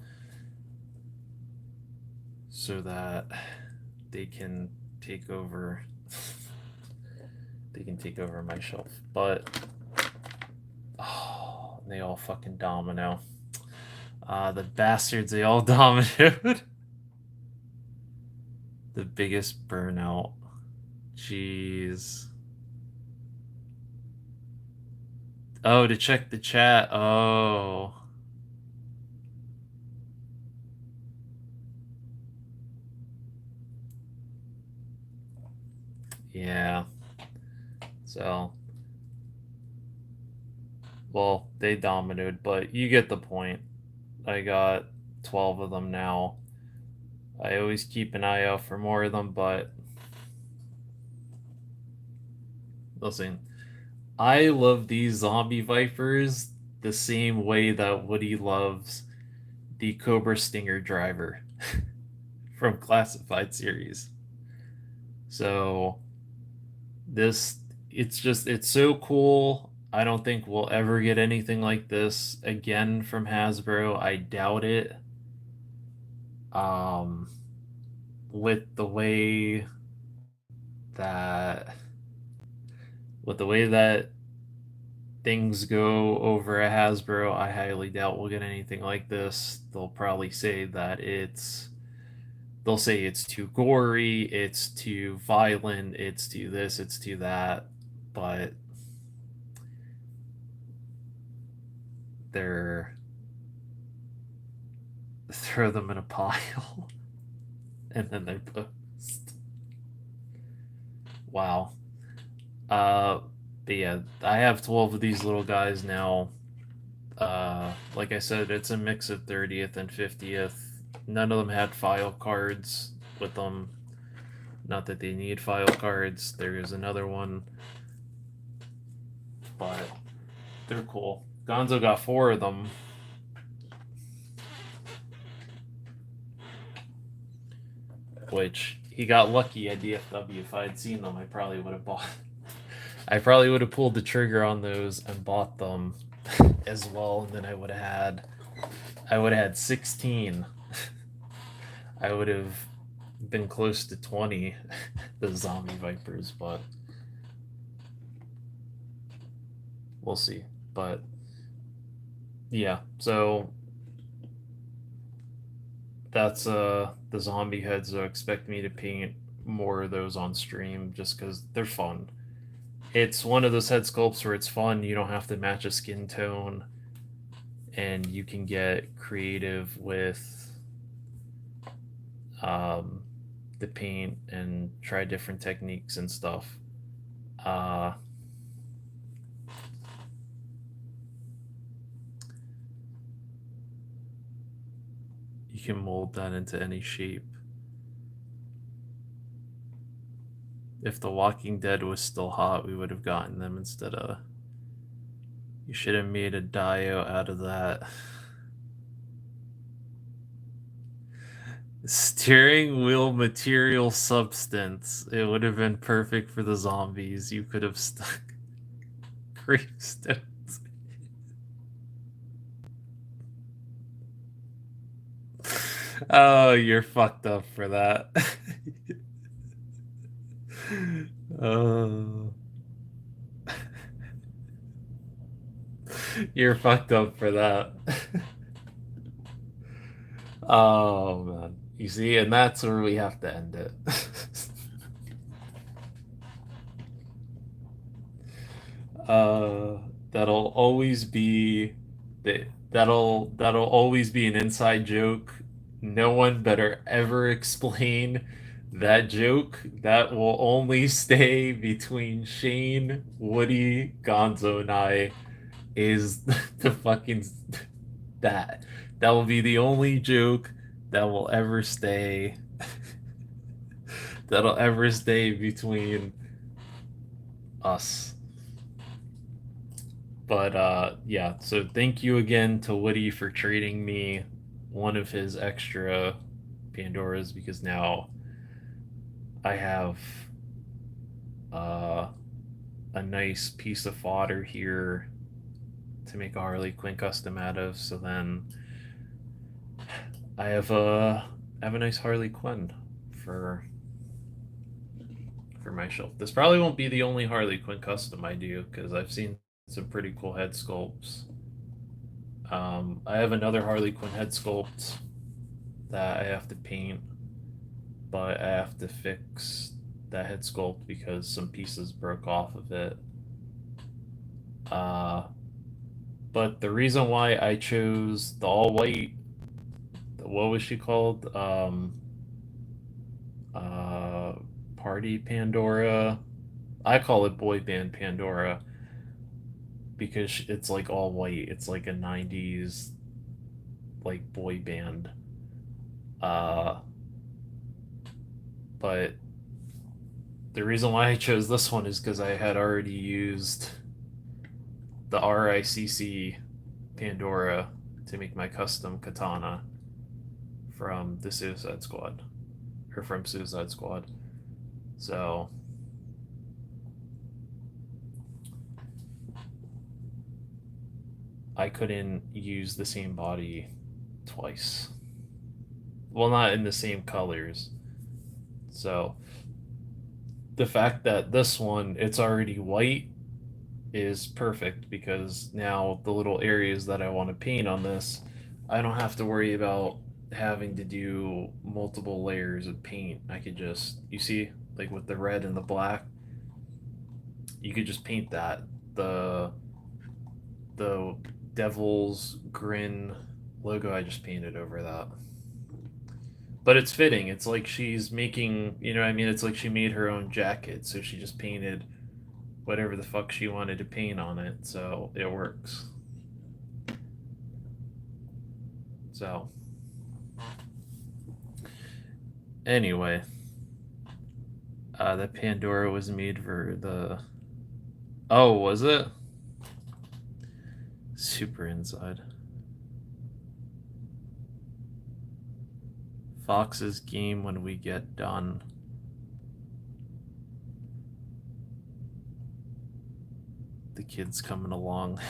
so that they can take over my shelf. But oh, they all fucking domino. The bastards, they all dominoed. The biggest burnout. Jeez. Oh, to check the chat. Oh. Yeah. So. Well, they dominoed, but you get the point. I got 12 of them now. I always keep an eye out for more of them, but listen, I love these zombie vipers the same way that Woody loves the Cobra Stinger driver from Classified series. So it's so cool. I don't think we'll ever get anything like this again from Hasbro. I doubt it. Um, with the way that things go over at Hasbro, I highly doubt we'll get anything like this. They'll probably say that they'll say it's too gory, it's too violent, it's too this, it's too that, but they're throw them in a pile and then they post. Wow. But yeah, I have 12 of these little guys now. Like I said, it's a mix of 30th and 50th. None of them had file cards with them. Not that they need file cards. There is another one, but they're cool. Gonzo got 4 of them. Which he got lucky at DFW. If I had seen them, I probably would have bought. I probably would have pulled the trigger on those and bought them as well, and then I would have had 16. I would have been close to 20 the zombie vipers, but we'll see. But yeah, so that's the zombie heads. So expect me to paint more of those on stream just because they're fun. It's one of those head sculpts where it's fun. You don't have to match a skin tone, and you can get creative with the paint and try different techniques and stuff. You can mold that into any shape. If The Walking Dead was still hot, we would have gotten them instead of. You should have made a Dio out of that. Steering wheel material substance. It would have been perfect for the zombies. You could have stuck gravestones. Oh, you're fucked up for that. Oh. You're fucked up for that. Oh man. You see, and that's where we have to end it. uh, that'll always be that'll always be an inside joke. No one better ever explain that joke. That will only stay between Shane, Woody, Gonzo, and I. Is the fucking that that will be the only joke that will ever stay that'll ever stay between us. But yeah, so thank you again to Woody for trading me one of his extra Pandoras, because now I have uh, a nice piece of fodder here to make a Harley Quinn custom out of. So then I have a nice Harley Quinn for my shelf. This probably won't be the only Harley Quinn custom I do, because I've seen some pretty cool head sculpts. I have another Harley Quinn head sculpt that I have to paint, but I have to fix that head sculpt because some pieces broke off of it. Uh, but the reason why I chose the all white, what was she called? Party Pandora. I call it boy band Pandora because it's like all white. It's like a 90s like boy band. Uh but the reason why I chose this one is because I had already used the RICC Pandora to make my custom katana from the Suicide Squad, or from Suicide Squad. So I couldn't use the same body twice. Well, not in the same colors. So the fact that this one it's already white is perfect, because now the little areas that I want to paint on this, I don't have to worry about having to do multiple layers of paint. I could just, you see, like with the red and the black, you could just paint that. The Devil's Grin logo, I just painted over that. But it's fitting. It's like she's making, you know what I mean? It's like she made her own jacket, so she just painted whatever the fuck she wanted to paint on it, so it works. So, anyway, that Pandora was made for the. Oh, was it? Super Inside. Fox's game when we get done. The kid's coming along.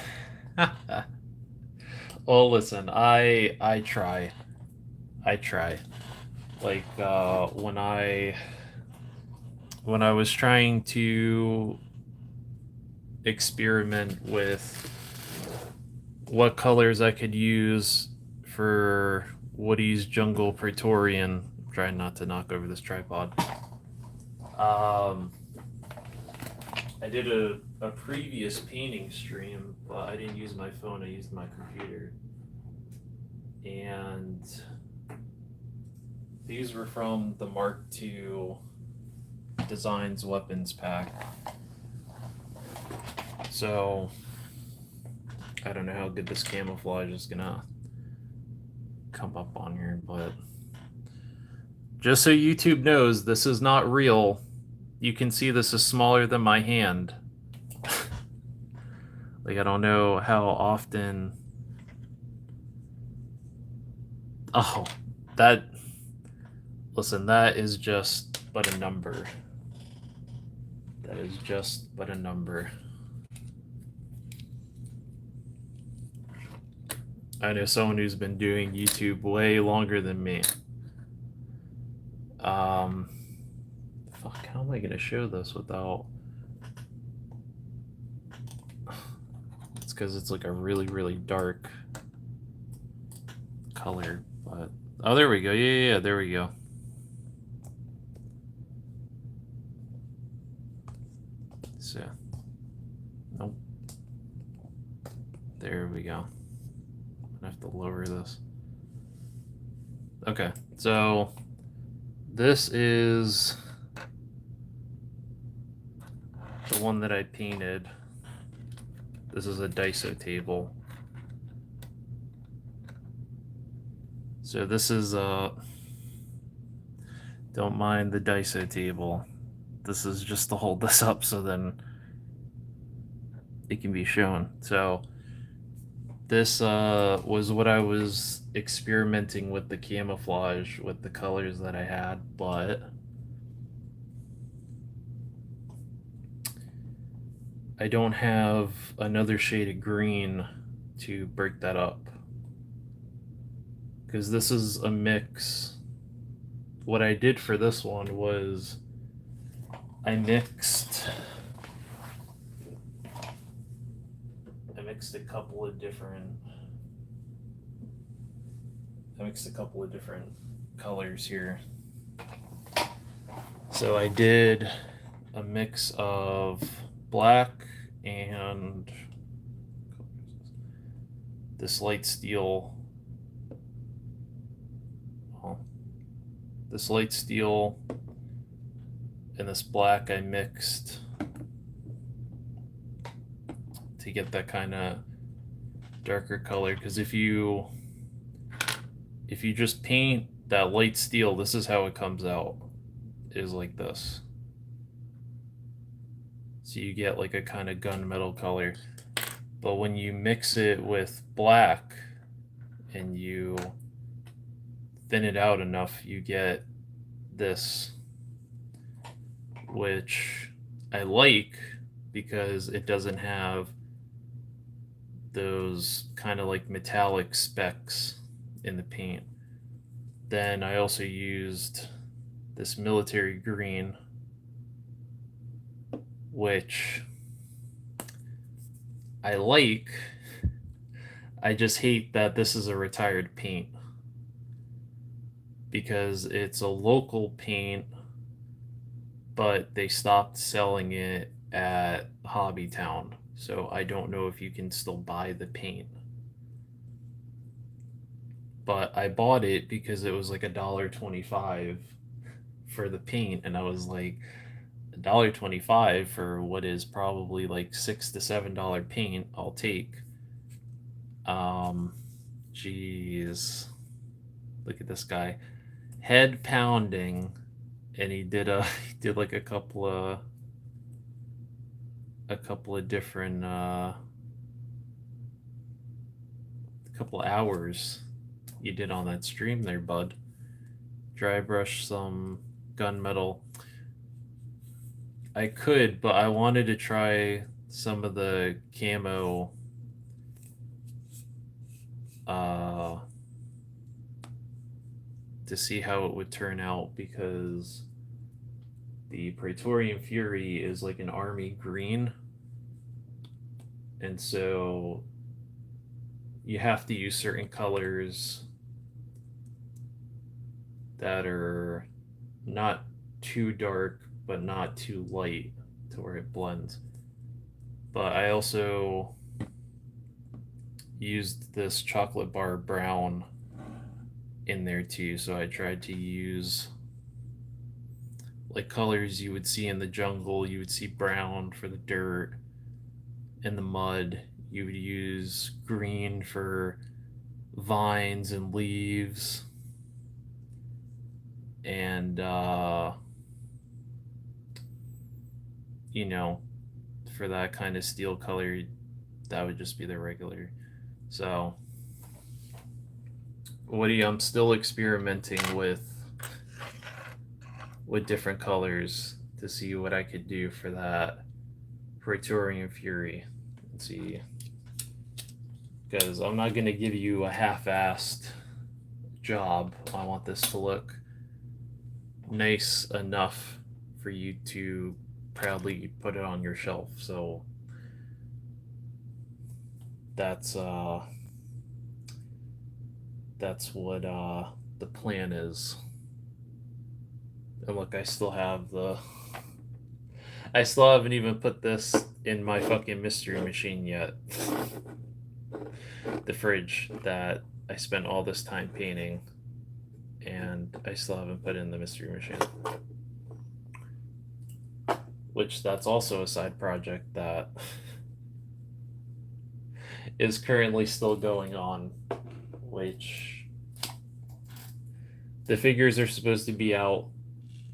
Well, listen, I try. I try. Like when I was trying to experiment with what colors I could use for Woody's Jungle Praetorian. I'm trying not to knock over this tripod. I did a previous painting stream, but I didn't use my phone, I used my computer. And these were from the Mark II Designs Weapons pack. So I don't know how good this camouflage is gonna come up on here, but just so YouTube knows, this is not real. You can see this is smaller than my hand. Like, I don't know how often. Oh, that. Listen, that is just but a number. That is just but a number. I know someone who's been doing YouTube way longer than me. Fuck, how am I gonna show this without? It's because it's like a really, really dark color, but Oh, there we go. Yeah, there we go. So, nope. There we go. I have to lower this. Okay, so this is the one that I painted. This is a Daiso table. So this is don't mind the Daiso table. This is just to hold this up so then it can be shown. So this was what I was experimenting with the camouflage with the colors that I had, but I don't have another shade of green to break that up. Because this is a mix. What I did for this one was I mixed a couple of different colors here. So I did a mix of black and this light steel. This light steel and this black I mixed to get that kind of darker color, because if you just paint that light steel, this is how it comes out, is like this. So you get like a kind of gunmetal color. But when you mix it with black and you thin it out enough, you get this, which I like because it doesn't have those kind of like metallic specks in the paint. Then I also used this military green, which I like. I just hate that this is a retired paint because it's a local paint, but they stopped selling it at Hobbytown. So I don't know if you can still buy the paint. But I bought it because it was like $1.25 for the paint, and I was like, $1.25 for what is probably like $6 to $7 paint, I'll take. Jeez, look at this guy, head pounding, and he did like a couple of different couple hours you did on that stream there, bud. Dry brush some gunmetal. I could, but I wanted to try some of the camo to see how it would turn out, because the Praetorian Fury is like an army green, and so you have to use certain colors that are not too dark but not too light to where it blends. But I also used this chocolate bar brown in there too, so I tried to use like colors you would see in the jungle. You would see brown for the dirt and the mud. You would use green for vines and leaves, and for that kind of steel color, that would just be the regular. So I'm still experimenting with different colors to see what I could do for that Praetorian Fury. Let's see, because I'm not going to give you a half-assed job. I want this to look nice enough for you to proudly put it on your shelf. So that's what the plan is. And look, I still haven't even put this in my fucking mystery machine yet. The fridge that I spent all this time painting, and I still haven't put in the mystery machine. Which that's also a side project that is currently still going on, which the figures are supposed to be out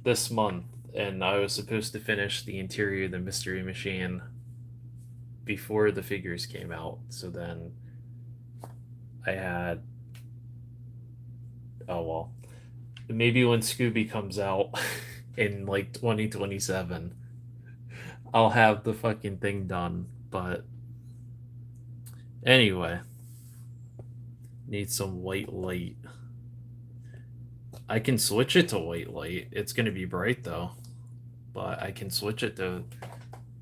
this month, and I was supposed to finish the interior of the mystery machine before the figures came out. So then I had, oh well, maybe when Scooby comes out in like 2027, I'll have the fucking thing done. But anyway, need some white light. I can switch it to white light. It's gonna be bright though, but I can switch it to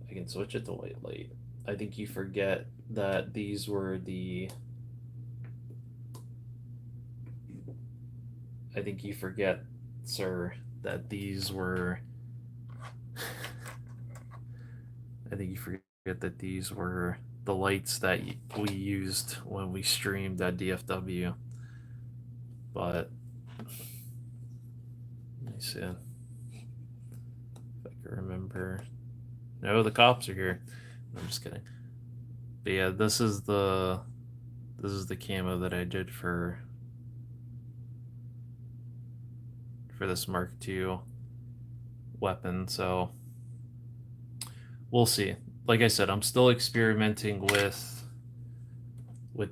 white light. I think you forget that these were the. I think you forget, sir, that these were. I think you forget that these were the lights that we used when we streamed at DFW. But let me see if I can remember. No, the cops are here. I'm just kidding. But yeah, this is the camo that I did for this Mark II weapon. So we'll see. Like I said, I'm still experimenting with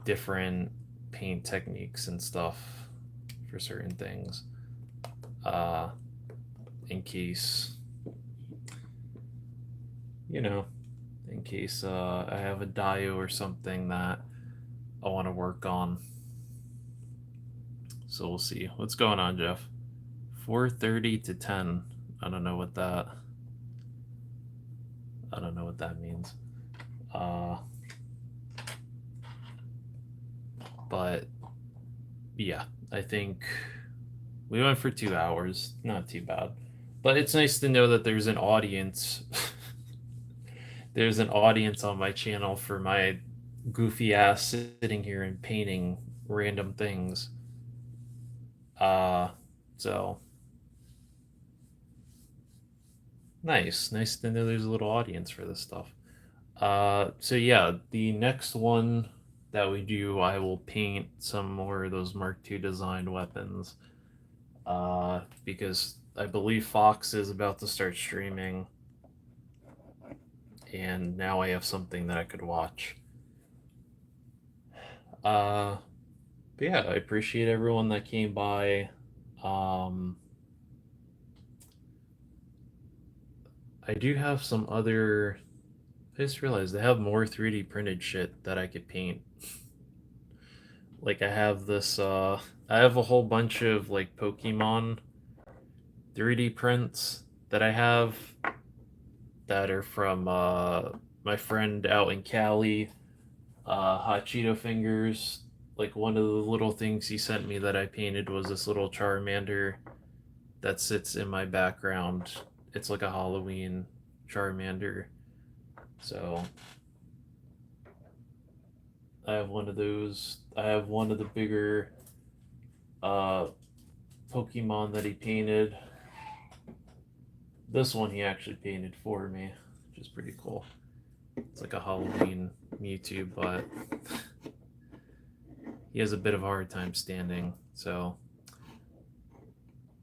different paint techniques and stuff for certain things. In case, in case I have a Dio or something that I want to work on. So we'll see. What's going on, Jeff? 4:30 to 10. I don't know what that means. But yeah, I think we went for 2 hours. Not too bad. But it's nice to know that there's an audience. There's an audience on my channel for my goofy ass sitting here and painting random things. So nice to know there's a little audience for this stuff. So yeah, the next one that we do, I will paint some more of those Mark II designed weapons. Because I believe Fox is about to start streaming, and now I have something that I could watch. But yeah, I appreciate everyone that came by. I do have some other. I just realized I have more 3D printed shit that I could paint. Like I have this. I have a whole bunch of like Pokemon 3D prints that I have that are from my friend out in Cali, Hot Cheeto Fingers. Like one of the little things he sent me that I painted was this little Charmander that sits in my background. It's like a Halloween Charmander. So I have one of those. I have one of the bigger Pokemon that he painted. This one he actually painted for me, which is pretty cool. It's like a Halloween Mewtwo, but he has a bit of a hard time standing, so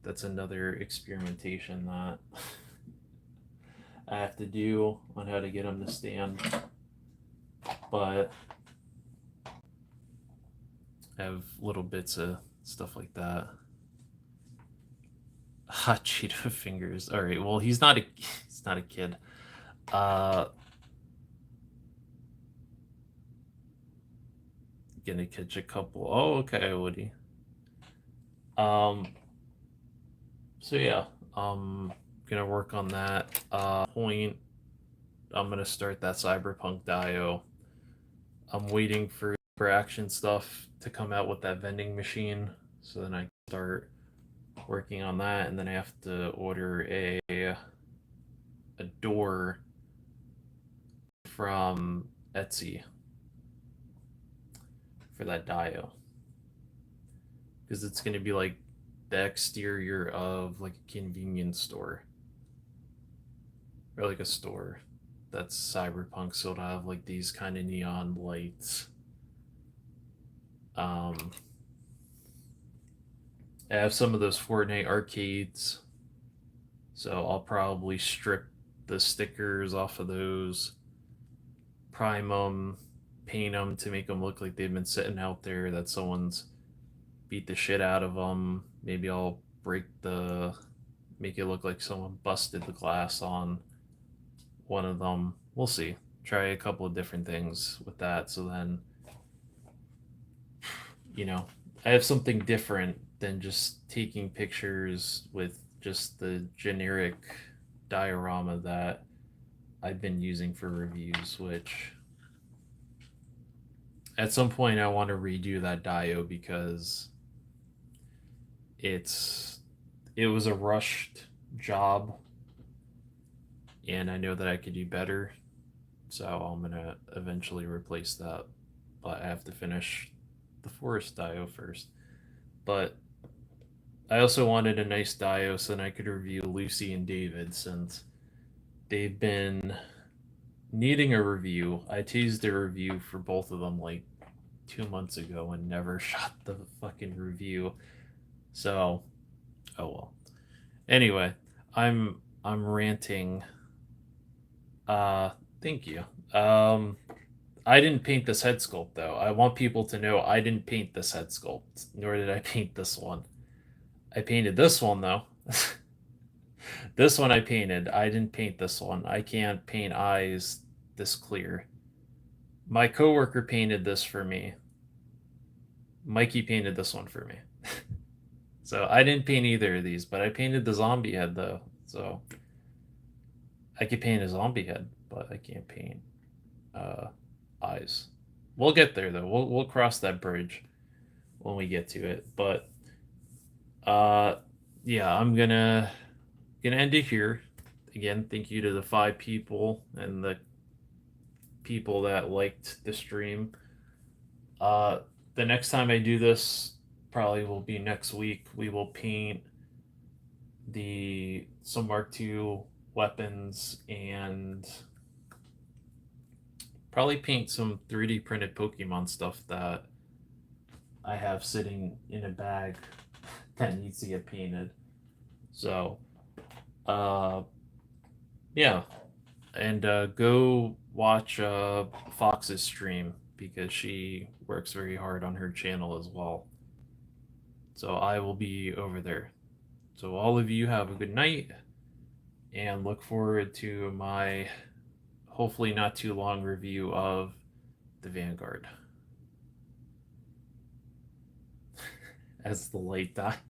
that's another experimentation that I have to do on how to get him to stand. But I have little bits of stuff like that. Hot Cheeto Fingers. All right. Well, he's not a kid. Gonna catch a couple. Oh, okay, Woody. So yeah, gonna work on that. Point. I'm gonna start that Cyberpunk Dio. I'm waiting for action stuff to come out with that vending machine, so then I start working on that, and then I have to order a door from Etsy for that dio, because it's going to be like the exterior of like a convenience store, or like a store that's cyberpunk, so it'll have like these kind of neon lights. um I have some of those Fortnite arcades, so I'll probably strip the stickers off of those, prime them, paint them to make them look like they've been sitting out there, that someone's beat the shit out of them. Maybe I'll make it look like someone busted the glass on one of them. We'll see. Try a couple of different things with that, so then, I have something different than just taking pictures with just the generic diorama that I've been using for reviews, which at some point I want to redo that dio, because it was a rushed job, and I know that I could do better. So I'm gonna eventually replace that, but I have to finish the forest dio first. But I also wanted a nice dio so then I could review Lucy and David, since they've been needing a review. I teased a review for both of them like 2 months ago and never shot the fucking review. So, oh well. Anyway, I'm ranting. Uh, Thank you. Um, I didn't paint this head sculpt though. I want people to know I didn't paint this head sculpt, nor did I paint this one. I painted this one though. This one I painted. I didn't paint this one. I can't paint eyes this clear. My coworker painted this for me. Mikey painted this one for me. So I didn't paint either of these, but I painted the zombie head though. So I could paint a zombie head, but I can't paint uh, eyes. We'll get there though. We'll cross that bridge when we get to it. But uh, yeah, I'm gonna end it here. Again, thank you to the 5 people and the people that liked the stream. Uh, the next time I do this probably will be next week. We will paint some Mark II weapons, and probably paint some 3D printed Pokemon stuff that I have sitting in a bag that needs to get painted. So, yeah, and go watch Fox's stream, because she works very hard on her channel as well. So I will be over there. So all of you have a good night, and look forward to my hopefully not too long review of the Vanguard as the light dies.